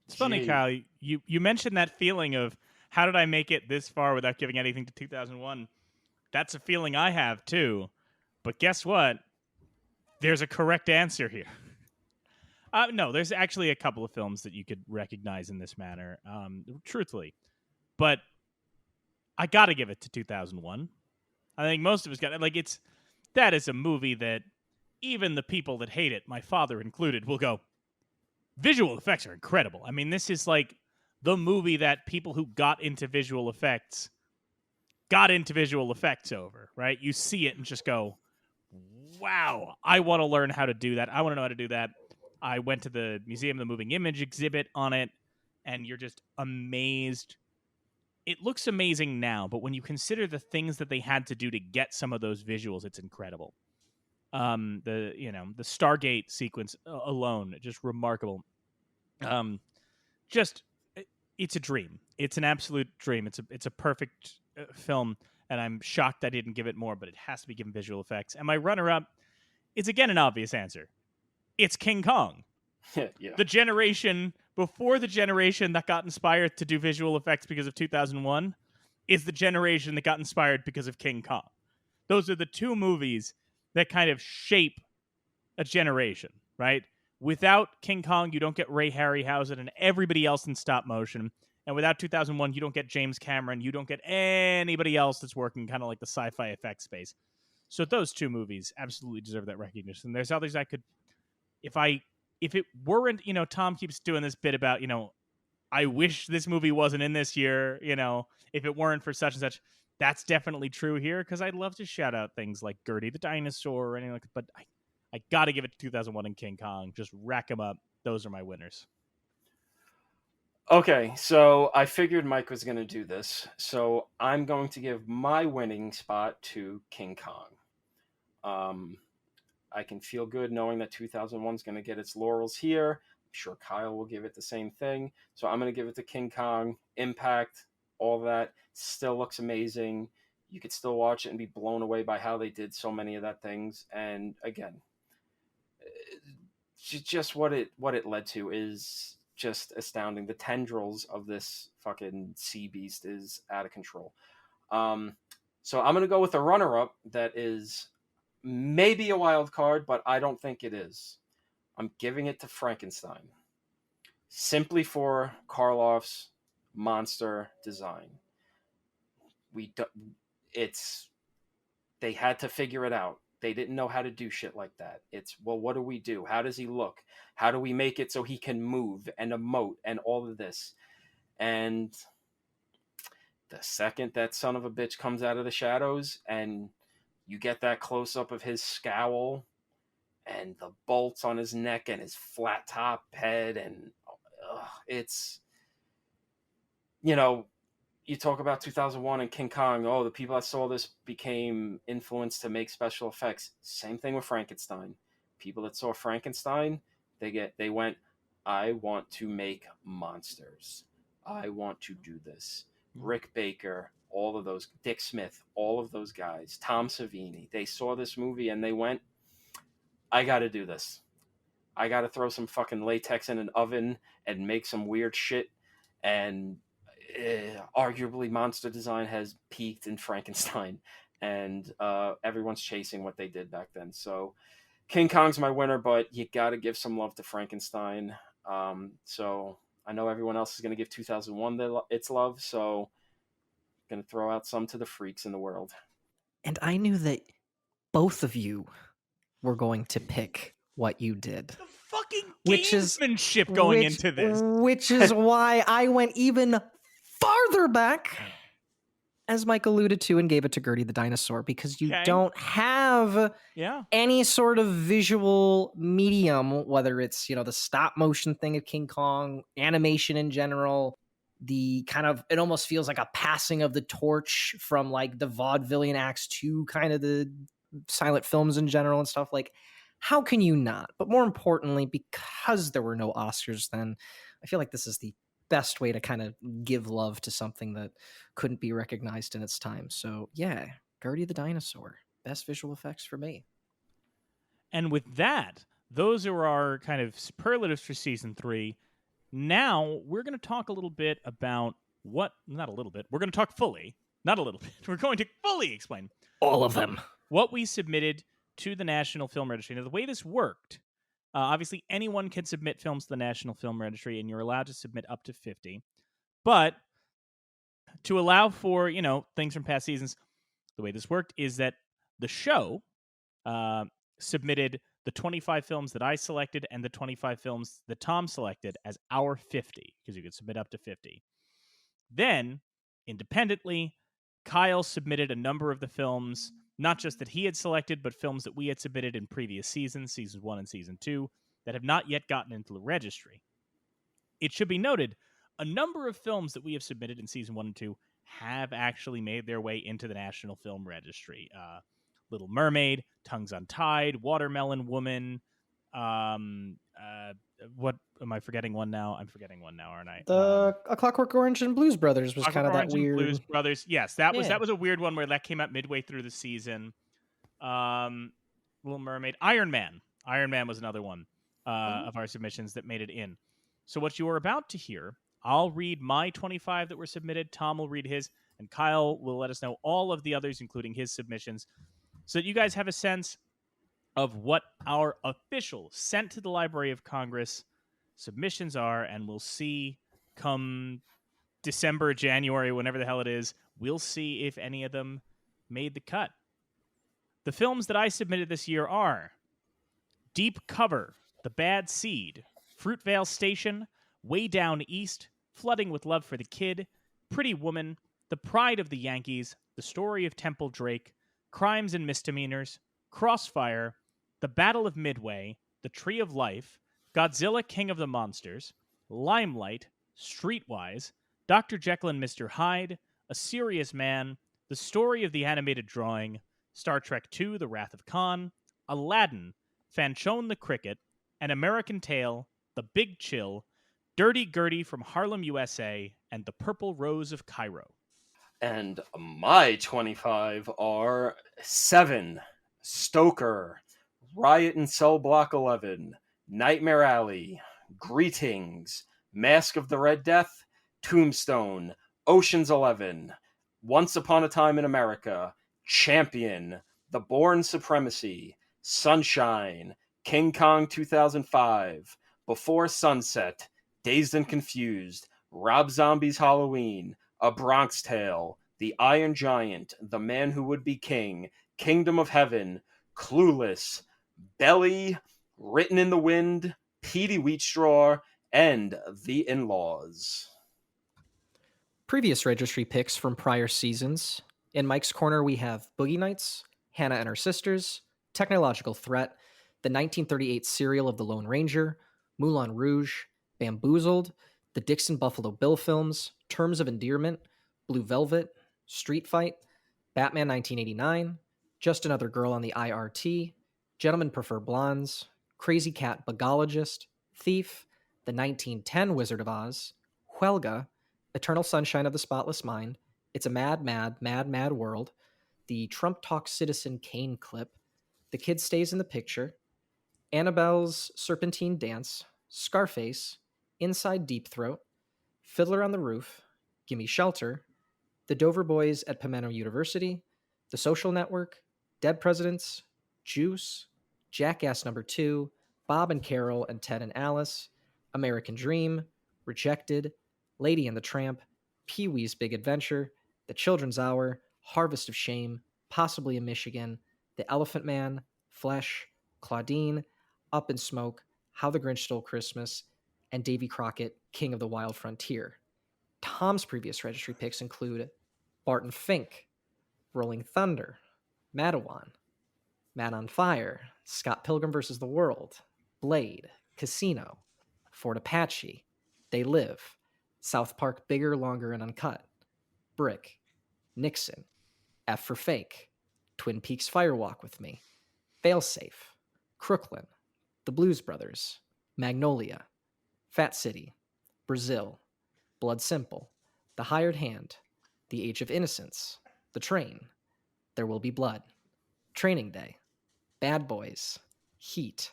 Speaker 1: It's funny,
Speaker 2: Gee.
Speaker 1: Kyle. You mentioned that feeling of how did I make it this far without giving anything to 2001? That's a feeling I have too. But guess what? There's a correct answer here. No, there's actually a couple of films that you could recognize in this manner, truthfully. But I got to give it to 2001. I think most of us got it. Like, that is a movie that even the people that hate it, my father included, will go, visual effects are incredible. I mean, this is like the movie that people who got into visual effects over, right? You see it and just go, wow, I want to learn how to do that. I want to know how to do that. I went to the Museum of the Moving Image exhibit on it, and you're just amazed. It looks amazing now, but when you consider the things that they had to do to get some of those visuals, it's incredible. The Stargate sequence alone, just remarkable. Just it's a dream. It's an absolute dream. It's a perfect film, and I'm shocked I didn't give it more, but it has to be given visual effects. And my runner-up is again an obvious answer. It's King Kong.
Speaker 2: Yeah.
Speaker 1: The generation before the generation that got inspired to do visual effects because of 2001 is the generation that got inspired because of King Kong. Those are the two movies that kind of shape a generation, right? Without King Kong, you don't get Ray Harryhausen and everybody else in stop motion. And without 2001, you don't get James Cameron. You don't get anybody else that's working kind of like the sci-fi effects space. So those two movies absolutely deserve that recognition. There's others I could, if it weren't, Tom keeps doing this bit about, I wish this movie wasn't in this year, if it weren't for such and such. That's definitely true here, because I'd love to shout out things like Gertie the Dinosaur or anything like that, but I got to give it to 2001 and King Kong. Just rack them up. Those are my winners.
Speaker 2: Okay, so I figured Mike was going to do this, so I'm going to give my winning spot to King Kong. I can feel good knowing that 2001 is going to get its laurels here. I'm sure Kyle will give it the same thing. So I'm going to give it to King Kong. Impact, all that, still looks amazing. You could still watch it and be blown away by how they did so many of that things. And again, just what it led to is just astounding. The tendrils of this fucking sea beast is out of control. So I'm going to go with a runner-up that is maybe a wild card, but I don't think it is. I'm giving it to Frankenstein. Simply for Karloff's monster design. They had to figure it out. They didn't know how to do shit like that. It's, well, what do we do? How does he look? How do we make it so he can move and emote and all of this? And the second that son of a bitch comes out of the shadows and you get that close up of his scowl and the bolts on his neck and his flat top head, and it's, you talk about 2001 and King Kong. Oh, the people that saw this became influenced to make special effects. Same thing with Frankenstein. People that saw Frankenstein, they went, I want to make monsters. I want to do this. Rick Baker, all of those, Dick Smith, all of those guys, Tom Savini, they saw this movie and they went, I got to do this. I got to throw some fucking latex in an oven and make some weird shit. And arguably monster design has peaked in Frankenstein, and everyone's chasing what they did back then. So King Kong's my winner, but you got to give some love to Frankenstein. So I know everyone else is going to give 2001 its love, so I'm going to throw out some to the freaks in the world.
Speaker 3: And I knew that both of you were going to pick what you did.
Speaker 1: The fucking
Speaker 3: Which is-
Speaker 1: gamesmanship going into this.
Speaker 3: Which is why I went even farther back, as Mike alluded to, and gave it to Gertie the Dinosaur, because you
Speaker 1: Okay.
Speaker 3: don't have
Speaker 1: Yeah.
Speaker 3: any sort of visual medium, whether it's, the stop motion thing of King Kong, animation in general, the kind of, it almost feels like a passing of the torch from like the vaudevillian acts to kind of the silent films in general and stuff. Like, How can you not? But more importantly, because there were no Oscars then, I feel like this is the best way to kind of give love to something that couldn't be recognized in its time. So yeah, Gertie the Dinosaur, best visual effects for me.
Speaker 1: And with that, those are our kind of superlatives for season 3. Now we're going to talk a little bit about not a little bit, we're going to talk fully, not a little bit, we're going to fully explain
Speaker 3: All of them.
Speaker 1: what we submitted to the National Film Registry. Now, the way this worked, obviously anyone can submit films to the National Film Registry, and you're allowed to submit up to 50. But to allow for, things from past seasons, the way this worked is that the show submitted the 25 films that I selected and the 25 films that Tom selected as our 50, because you could submit up to 50. Then, independently, Kyle submitted a number of the films, not just that he had selected, but films that we had submitted in previous seasons, season 1 and season 2, that have not yet gotten into the registry. It should be noted, a number of films that we have submitted in season 1 and 2 have actually made their way into the National Film Registry. Little Mermaid, Tongues Untied, Watermelon Woman. What am I forgetting one now? I'm forgetting one now, aren't I?
Speaker 3: A Clockwork Orange and Blues Brothers was kind of that
Speaker 1: Orange and
Speaker 3: weird.
Speaker 1: Blues Brothers. Yes, that
Speaker 3: Yeah.
Speaker 1: was a weird one where that came out midway through the season. Little Mermaid, Iron Man. Iron Man was another one of our submissions that made it in. So what you are about to hear, I'll read my 25 that were submitted. Tom will read his, and Kyle will let us know all of the others, including his submissions, so that you guys have a sense of what our official sent to the Library of Congress submissions are, and we'll see come December, January, whenever the hell it is, we'll see if any of them made the cut. The films that I submitted this year are Deep Cover, The Bad Seed, Fruitvale Station, Way Down East, Flooding with Love for the Kid, Pretty Woman, The Pride of the Yankees, The Story of Temple Drake, Crimes and Misdemeanors, Crossfire, The Battle of Midway, The Tree of Life, Godzilla King of the Monsters, Limelight, Streetwise, Dr. Jekyll and Mr. Hyde, A Serious Man, The Story of the Animated Drawing, Star Trek II, The Wrath of Khan, Aladdin, Fanchone the Cricket, An American Tale, The Big Chill, Dirty Gertie from Harlem, USA, and The Purple Rose of Cairo.
Speaker 2: And my 25 are 7, Stoker, Riot in Cell Block 11, Nightmare Alley, Greetings, Mask of the Red Death, Tombstone, Ocean's 11, Once Upon a Time in America, Champion, The Bourne Supremacy, Sunshine, King Kong 2005, Before Sunset, Dazed and Confused, Rob Zombie's Halloween, A Bronx Tale, The Iron Giant, The Man Who Would Be King, Kingdom of Heaven, Clueless, Belly, Written in the Wind, Petey Wheatstraw, and The In-Laws.
Speaker 3: Previous registry picks from prior seasons. In Mike's Corner, we have Boogie Nights, Hannah and Her Sisters, Technological Threat, the 1938 serial of The Lone Ranger, Moulin Rouge, Bamboozled, the Dixon Buffalo Bill films, Terms of Endearment, Blue Velvet, Street Fight, Batman 1989, Just Another Girl on the IRT, Gentlemen Prefer Blondes, Crazy Cat Bugologist, Thief, the 1910 Wizard of Oz, Huelga, Eternal Sunshine of the Spotless Mind, It's a Mad, Mad, Mad, Mad World, the Trump Talk Citizen Kane clip, The Kid Stays in the Picture, Annabelle's Serpentine Dance, Scarface, Inside Deep Throat, Fiddler on the Roof, Gimme Shelter, The Dover Boys at Pimento University, The Social Network, Dead Presidents, Juice, Jackass Number 2, Bob and Carol and Ted and Alice, American Dream, Rejected, Lady and the Tramp, Pee-wee's Big Adventure, The Children's Hour, Harvest of Shame, Possibly in Michigan, The Elephant Man, Flesh, Claudine, Up in Smoke, How the Grinch Stole Christmas, and Davy Crockett, King of the Wild Frontier. Tom's previous registry picks include Barton Fink, Rolling Thunder, Madawan, Man on Fire, Scott Pilgrim vs. the World, Blade, Casino, Fort Apache, They Live, South Park Bigger, Longer, and Uncut, Brick, Nixon, F for Fake, Twin Peaks Firewalk with Me, Failsafe, Crooklyn, The Blues Brothers, Magnolia, Fat City, Brazil, Blood Simple, The Hired Hand, The Age of Innocence, The Train, There Will Be Blood, Training Day, Bad Boys, Heat,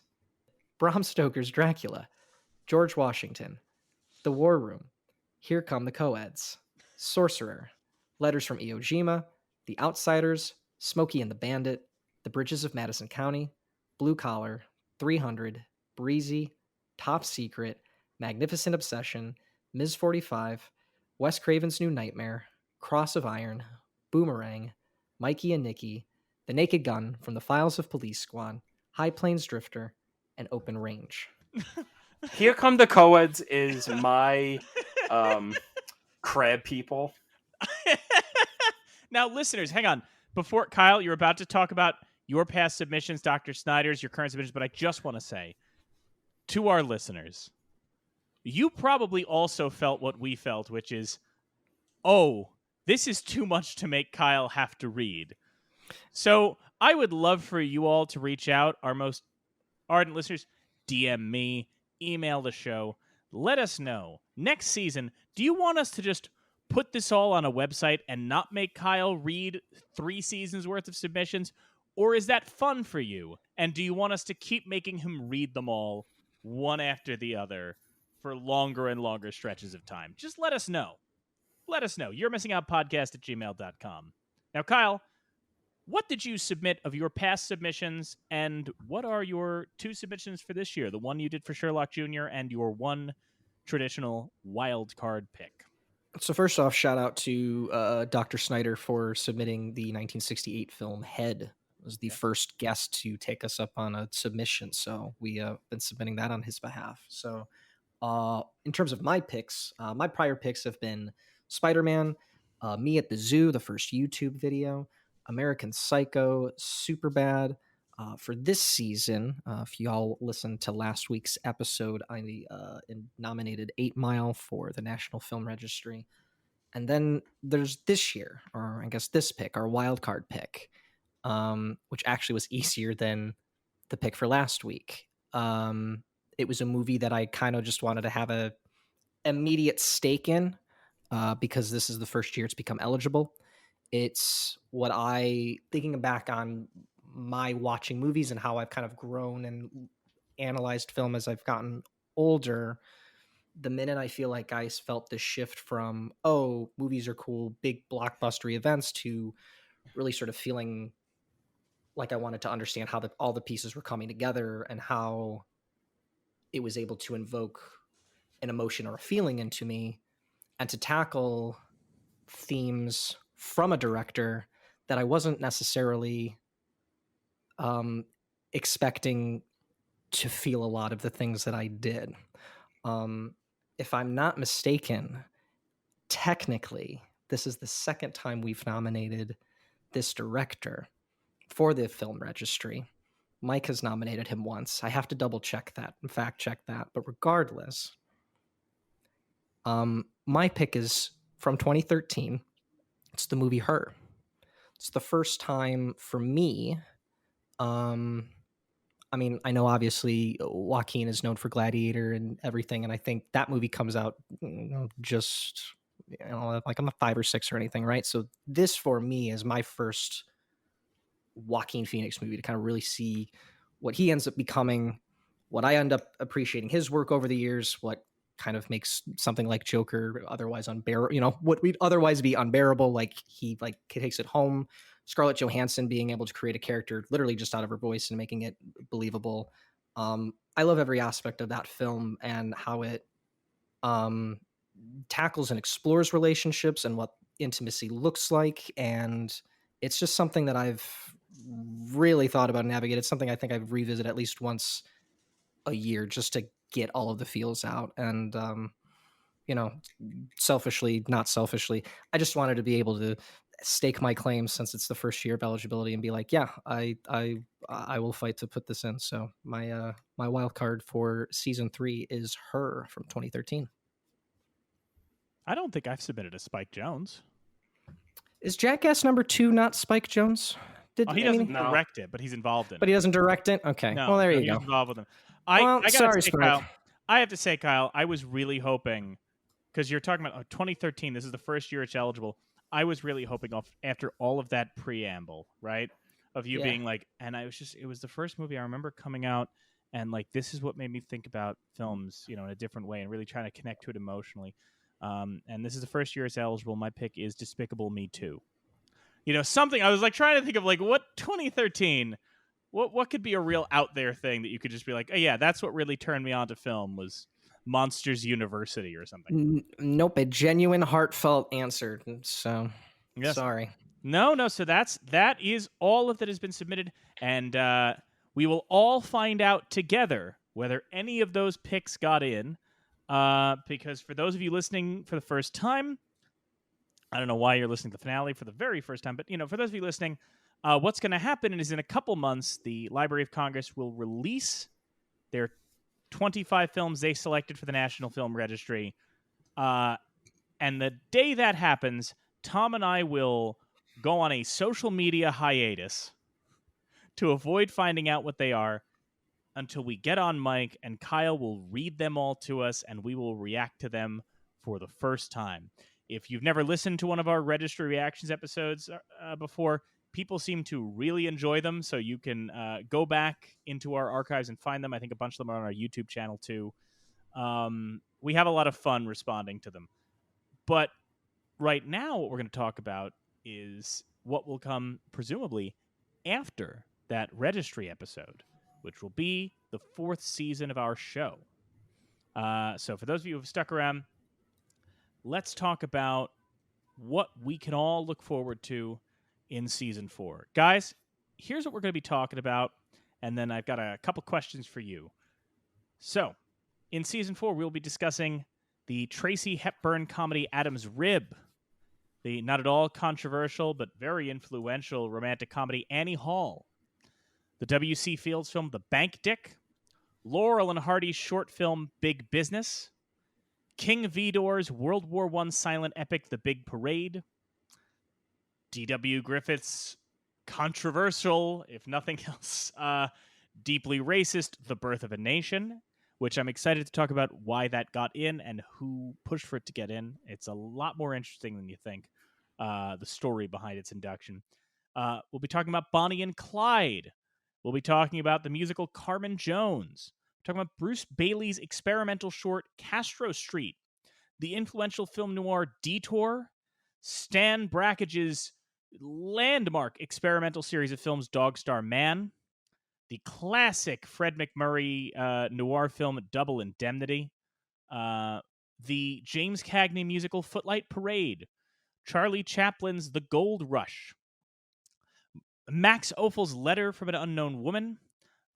Speaker 3: Bram Stoker's Dracula, George Washington, The War Room, Here Come the Coeds, Sorcerer, Letters from Iwo Jima, The Outsiders, Smokey and the Bandit, The Bridges of Madison County, Blue Collar, 300, Breezy, Top Secret, Magnificent Obsession, Ms. 45, Wes Craven's New Nightmare, Cross of Iron, Boomerang, Mikey and Nikki, The Naked Gun from the Files of Police Squad, High Plains Drifter, and Open Range.
Speaker 2: Here Come the Coeds is my crab people.
Speaker 1: Now, listeners, hang on. Before, Kyle, you're about to talk about your past submissions, Dr. Snyder's, your current submissions, but I just want to say to our listeners, you probably also felt what we felt, which is, oh, this is too much to make Kyle have to read. So I would love for you all to reach out, our most ardent listeners, DM me, email the show, let us know. Next season, do you want us to just put this all on a website and not make Kyle read 3 seasons worth of submissions? Or is that fun for you? And do you want us to keep making him read them all one after the other for longer and longer stretches of time? Just let us know. Let us know. You're missing out podcast at gmail.com. Now, Kyle, what did you submit of your past submissions, and what are your 2 submissions for this year? The one you did for Sherlock Jr. and your 1 traditional wild card pick.
Speaker 3: So first off, shout out to Dr. Snyder for submitting the 1968 film Head. It was the first guest to take us up on a submission, so we have been submitting that on his behalf. So in terms of my picks, my prior picks have been Spider-Man, Me at the Zoo, the first YouTube video, American Psycho, Superbad. For this season, if y'all listened to last week's episode, I nominated 8 Mile for the National Film Registry. And then there's this year, or I guess this pick, our wild card pick, which actually was easier than the pick for last week. It was a movie that I kind of just wanted to have a immediate stake in because this is the first year it's become eligible. It's what thinking back on my watching movies and how I've kind of grown and analyzed film as I've gotten older, the minute I feel like I felt this shift from, oh, movies are cool, big blockbuster events, to really sort of feeling like I wanted to understand how all the pieces were coming together and how it was able to invoke an emotion or a feeling into me, and to tackle themes from a director that I wasn't necessarily expecting to feel a lot of the things that I did. If I'm not mistaken, technically, this is the second time we've nominated this director for the film registry. Mike has nominated him once. I have to double check that and fact check that. But regardless, my pick is from 2013. It's the movie Her. It's the first time for me. I mean, I know obviously Joaquin is known for Gladiator and everything, and I think that movie comes out just, like I'm a 5 or 6 or anything, right? So this for me is my first Joaquin Phoenix movie to kind of really see what he ends up becoming, what I end up appreciating his work over the years, what kind of makes something like Joker otherwise unbearable, what we'd otherwise be unbearable, like he takes it home. Scarlett Johansson being able to create a character literally just out of her voice and making it believable. I love every aspect of that film and how it tackles and explores relationships and what intimacy looks like. And it's just something that I've really thought about and navigated. It's something I think I've revisited at least once a year just to get all of the feels out. And, selfishly, not selfishly, I just wanted to be able to stake my claim since it's the first year of eligibility and be like, yeah, I will fight to put this in. So my wild card for season 3 is Her from 2013.
Speaker 1: I don't think I've submitted a Spike Jonze.
Speaker 3: Is Jackass number 2 not Spike Jonze? Did
Speaker 1: Oh, he
Speaker 3: I
Speaker 1: doesn't
Speaker 3: mean?
Speaker 2: No.
Speaker 1: direct it, but he's involved in
Speaker 3: But
Speaker 1: it.
Speaker 3: he doesn't direct it. Okay. Well,
Speaker 1: No,
Speaker 3: there
Speaker 1: no,
Speaker 3: you
Speaker 1: he was
Speaker 3: go.
Speaker 1: involved with him.
Speaker 3: Well,
Speaker 1: I gotta
Speaker 3: sorry,
Speaker 1: say,
Speaker 3: Sprite.
Speaker 1: Kyle. I have to say, Kyle, I was really hoping, because you're talking about 2013. This is the first year it's eligible. I was really hoping after all of that preamble, right, of you
Speaker 3: Yeah.
Speaker 1: being like, and it was the first movie I remember coming out, and like this is what made me think about films, in a different way, and really trying to connect to it emotionally. And this is the first year it's eligible. My pick is Despicable Me 2. Something I was like trying to think of, like, what 2013. What could be a real out there thing that you could just be like, oh yeah, that's what really turned me on to film was Monsters University or something.
Speaker 3: Nope, a genuine, heartfelt answer. So,
Speaker 1: Yes.
Speaker 3: sorry.
Speaker 1: No. So that is all of that has been submitted, and we will all find out together whether any of those picks got in. Because for those of you listening for the first time, I don't know why you're listening to the finale for the very first time, but for those of you listening, what's going to happen is in a couple months, the Library of Congress will release their 25 films they selected for the National Film Registry. And the day that happens, Tom and I will go on a social media hiatus to avoid finding out what they are until we get on mic, and Kyle will read them all to us, and we will react to them for the first time. If you've never listened to one of our Registry Reactions episodes before, people seem to really enjoy them, so you can go back into our archives and find them. I think a bunch of them are on our YouTube channel, too. We have a lot of fun responding to them. But right now, what we're going to talk about is what will come, presumably, after that Registry episode, which will be the 4th season of our show. So for those of you who have stuck around, let's talk about what we can all look forward to in Season 4. Guys, here's what we're going to be talking about, and then I've got a couple questions for you. So, in Season 4, we'll be discussing the Tracy Hepburn comedy Adam's Rib, the not at all controversial but very influential romantic comedy Annie Hall, the W.C. Fields film The Bank Dick, Laurel and Hardy's short film Big Business, King Vidor's World War I silent epic The Big Parade, D.W. Griffith's controversial, if nothing else, deeply racist The Birth of a Nation, which I'm excited to talk about why that got in and who pushed for it to get in. It's a lot more interesting than you think, the story behind its induction. We'll be talking about Bonnie and Clyde. We'll be talking about the musical Carmen Jones. We're talking about Bruce Bailey's experimental short Castro Street, the influential film noir Detour, Stan Brackage's landmark experimental series of films Dog Star Man, the classic Fred McMurray noir film Double Indemnity, the James Cagney musical Footlight Parade, Charlie Chaplin's The Gold Rush, Max Ophuls' Letter from an Unknown Woman,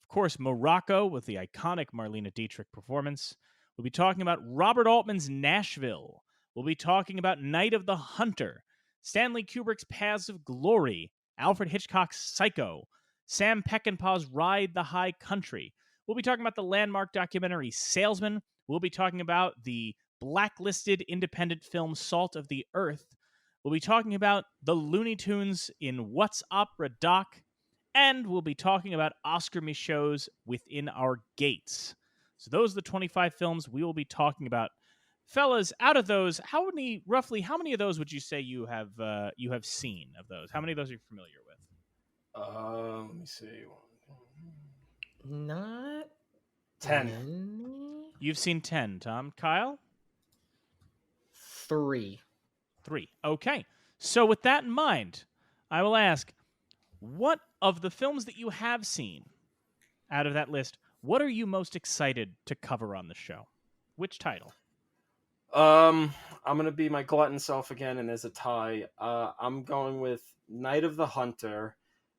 Speaker 1: of course, Morocco with the iconic Marlene Dietrich performance. We'll be talking about Robert Altman's Nashville. We'll be talking about Night of the Hunter, Stanley Kubrick's Paths of Glory, Alfred Hitchcock's Psycho, Sam Peckinpah's Ride the High Country. We'll be talking about the landmark documentary Salesman. We'll be talking about the blacklisted independent film Salt of the Earth. We'll be talking about the Looney Tunes in What's Opera Doc, and we'll be talking about Oscar Michaud's Within Our Gates. So those are the 25 films we will be talking about. Fellas, out of those, roughly how many of those would you say you have seen of those? How many of those are you familiar with?
Speaker 2: Let me see.
Speaker 3: Not
Speaker 2: 10.
Speaker 3: many.
Speaker 1: You've seen 10, Tom. Kyle?
Speaker 3: 3.
Speaker 1: 3. Okay. So with that in mind, I will ask, what of the films that you have seen out of that list, what are you most excited to cover on the show? Which title?
Speaker 2: I'm gonna be my glutton self again, and there's a tie. I'm going with Night of the Hunter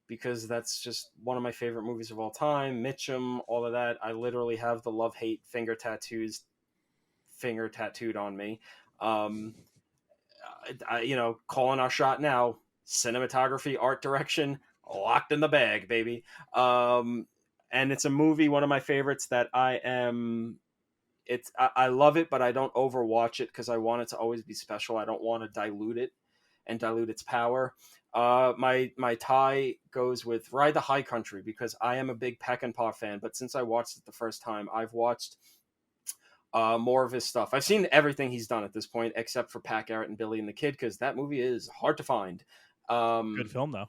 Speaker 2: because that's just one of my favorite movies of all time. Mitchum, all of that. I literally have the love-hate finger tattooed on me. Calling our shot now. Cinematography, art direction, locked in the bag, baby. And it's a movie, one of my favorites that I love it, but I don't overwatch it because I want it to always be special. I don't want to dilute it. and dilute its power. My tie goes with Ride the High Country because I am a big Peckinpah fan, but since I watched it the first time, I've watched more of his stuff. I've seen everything he's done at this point, except for Pat Garrett and Billy and the Kid, because that movie is hard to find.
Speaker 1: Good film though.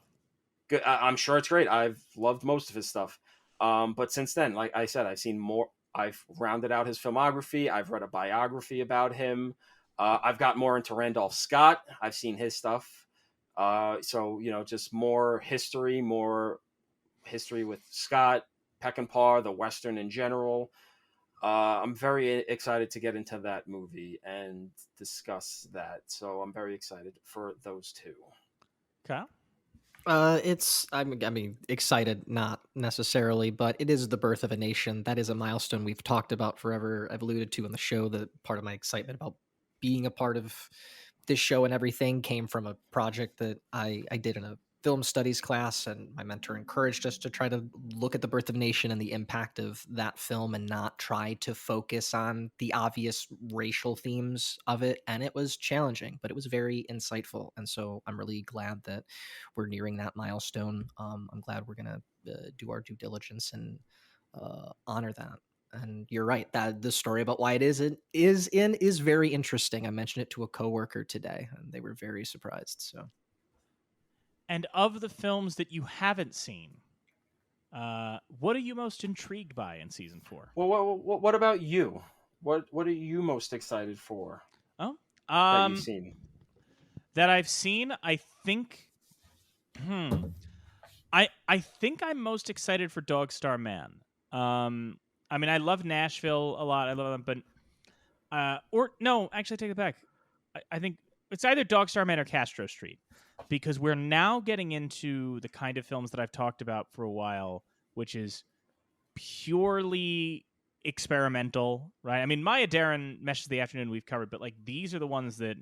Speaker 2: Good, I'm sure it's great. I've loved most of his stuff. But since then, like I said, I've seen more. I've rounded out his filmography. I've read a biography about him. I've got more into Randolph Scott. I've seen his stuff. So just more history with Scott, Peckinpah, the Western in general. I'm very excited to get into that movie and discuss that. So I'm very excited for those two.
Speaker 1: Kyle?
Speaker 3: I mean, excited, not necessarily, but it is the birth of a nation. That is a milestone we've talked about forever. I've alluded to in the show that part of my excitement about being a part of this show and everything came from a project that I did in a film studies class, and my mentor encouraged us to try to look at the birth of a nation and the impact of that film and not try to focus on the obvious racial themes of it. And it was challenging, but it was very insightful. And so I'm really glad that we're nearing that milestone. I'm glad we're going to do our due diligence and honor that. And you're right that the story about why it is very interesting. I mentioned it to a coworker today, and they were very surprised. So,
Speaker 1: And of the films that you haven't seen, what are you most intrigued by in season 4?
Speaker 2: Well, what about you? What are you most excited for
Speaker 1: Oh,
Speaker 2: that you've seen?
Speaker 1: that I've seen, I think. I think I'm most excited for Dog Star Man. I mean, I love Nashville a lot. I love them, but or no, actually, I take it back. I think it's either Dog Star Man or Castro Street, because we're now getting into the kind of films that I've talked about for a while, which is purely experimental, right? I mean, Maya Deren, Meshes of the Afternoon, we've covered, but like these are the ones that,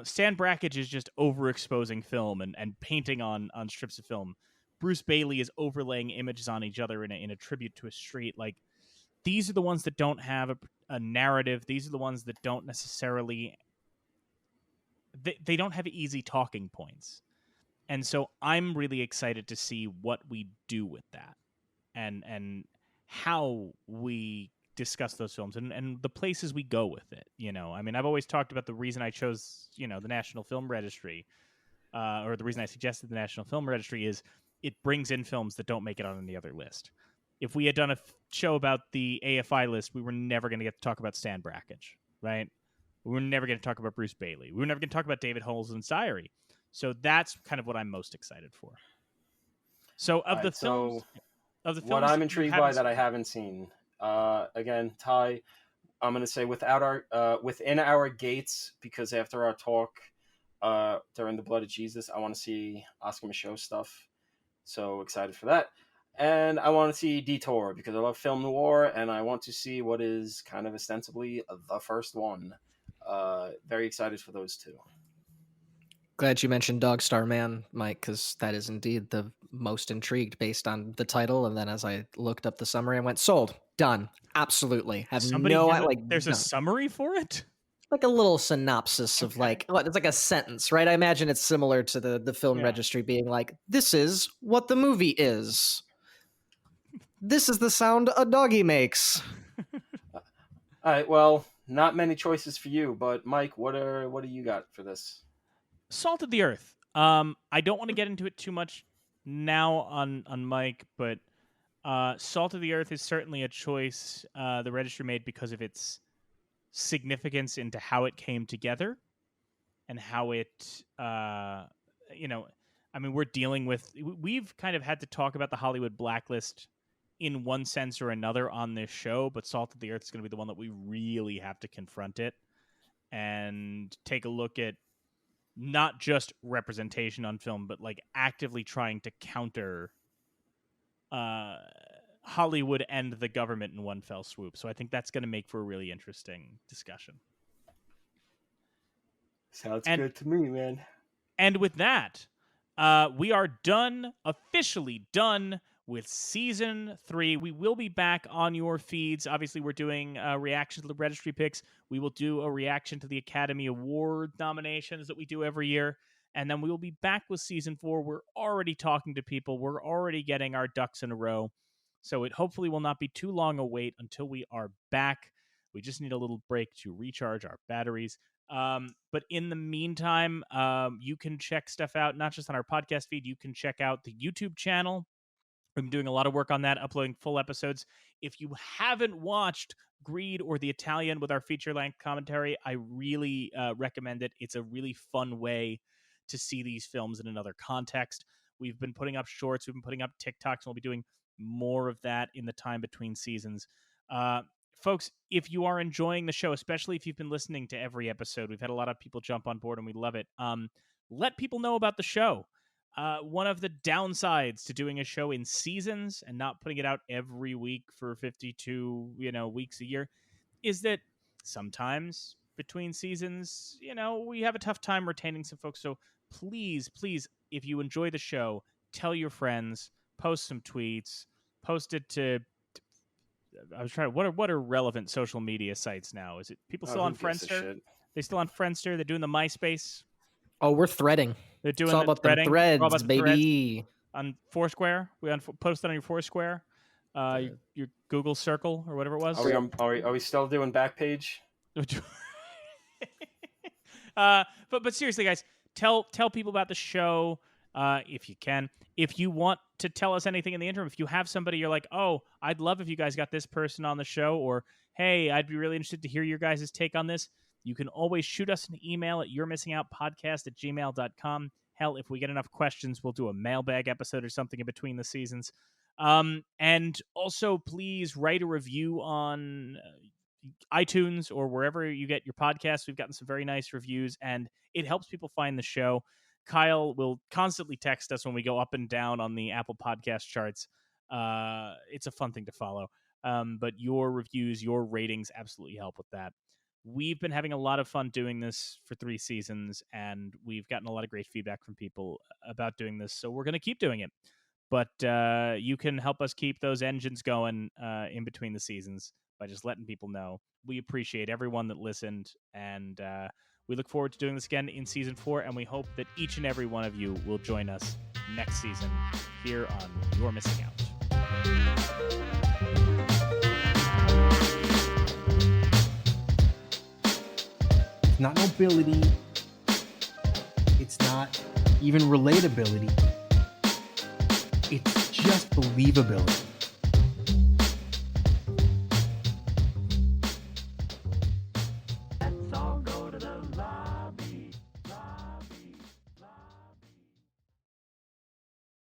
Speaker 1: Stan Brakhage is just overexposing film and painting on strips of film. Bruce Bailey is overlaying images on each other in a tribute to a street. Like, these are the ones that don't have a narrative. These are the ones that don't necessarily they don't have easy talking points. And so I'm really excited to see what we do with that and how we discuss those films and the places we go with it. I mean, I've always talked about the reason I chose, the National Film Registry, or the reason I suggested the National Film Registry is it brings in films that don't make it on any other list. If we had done a show about the AFI list, we were never going to get to talk about Stan Brakhage, right? We were never going to talk about Bruce Bailey. We were never going to talk about David Holsland's Diary. So that's kind of what I'm most excited for. So of the films,
Speaker 2: what I'm intrigued by that I haven't seen, again, Ty, I'm going to say within our gates, because after our talk during the Blood of Jesus, I want to see Oscar Michaud stuff. So excited for that. And I want to see Detour because I love film noir, and I want to see what is kind of ostensibly the first one. Very excited for those two.
Speaker 3: glad you mentioned Dog Star Man, Mike, because that is indeed the most intrigued based on the title. And then as I looked up the summary, I went, sold, done, absolutely.
Speaker 1: There's a summary for it?
Speaker 3: Like a little synopsis of it's like a sentence, right? I imagine it's similar to the film registry being like, this is what the movie is. This is the sound a doggy makes.
Speaker 2: All right, well, not many choices for you, but Mike, what do you got for this?
Speaker 1: Salt of the Earth. I don't want to get into it too much now on Mike, but Salt of the Earth is certainly a choice the registry made because of its significance into how it came together and how it we're dealing with, we've kind of had to talk about the Hollywood blacklist in one sense or another on this show, but Salt of the Earth is going to be the one that we really have to confront it and take a look at not just representation on film, but like actively trying to counter Hollywood and the government in one fell swoop. So I think that's going to make for a really interesting discussion.
Speaker 2: Sounds good to me, man.
Speaker 1: And with that, we are officially done with season 3. We will be back on your feeds. Obviously, we're doing a reaction to the registry picks. We will do a reaction to the Academy Award nominations that we do every year. And then we will be back with season 4. We're already talking to people. We're already getting our ducks in a row. So it hopefully will not be too long a wait until we are back. We just need a little break to recharge our batteries. But in the meantime, you can check stuff out, not just on our podcast feed. You can check out the YouTube channel. I'm doing a lot of work on that, uploading full episodes. If you haven't watched Greed or The Italian with our feature-length commentary, I really recommend it. It's a really fun way to see these films in another context. We've been putting up shorts. We've been putting up TikToks, and we'll be doing more of that in the time between seasons. Folks, if you are enjoying the show, especially if you've been listening to every episode, we've had a lot of people jump on board, and we love it. Let people know about the show. One of the downsides to doing a show in seasons and not putting it out every week for 52, weeks a year is that sometimes between seasons, we have a tough time retaining some folks. So please, if you enjoy the show, tell your friends, post some tweets, post it to I was trying to what are relevant social media sites now? Is it people still on Friendster? They still on Friendster? They're doing the MySpace?
Speaker 3: Oh, we're threading.
Speaker 1: They're doing
Speaker 3: it's all
Speaker 1: the
Speaker 3: about them
Speaker 1: threading.
Speaker 3: threads,
Speaker 1: All about the
Speaker 3: baby.
Speaker 1: threads on Foursquare. We posted on your Foursquare, your Google Circle or whatever it was.
Speaker 2: Are we still doing Backpage?
Speaker 1: But seriously, guys, tell people about the show if you can. If you want to tell us anything in the interim, if you have somebody you're like, oh, I'd love if you guys got this person on the show, or hey, I'd be really interested to hear your guys' take on this, you can always shoot us an email at yourmissingoutpodcast@gmail.com. Hell, if we get enough questions, we'll do a mailbag episode or something in between the seasons. And also, please write a review on iTunes or wherever you get your podcasts. We've gotten some very nice reviews, and it helps people find the show. Kyle will constantly text us when we go up and down on the Apple Podcast charts. It's a fun thing to follow. But your reviews, your ratings absolutely help with that. We've been having a lot of fun doing this for 3 seasons, and we've gotten a lot of great feedback from people about doing this, so we're going to keep doing it. But you can help us keep those engines going in between the seasons by just letting people know. We appreciate everyone that listened, and we look forward to doing this again in season 4, and we hope that each and every one of you will join us next season here on You're Missing Out.
Speaker 4: It's not nobility. It's not even relatability. It's just believability.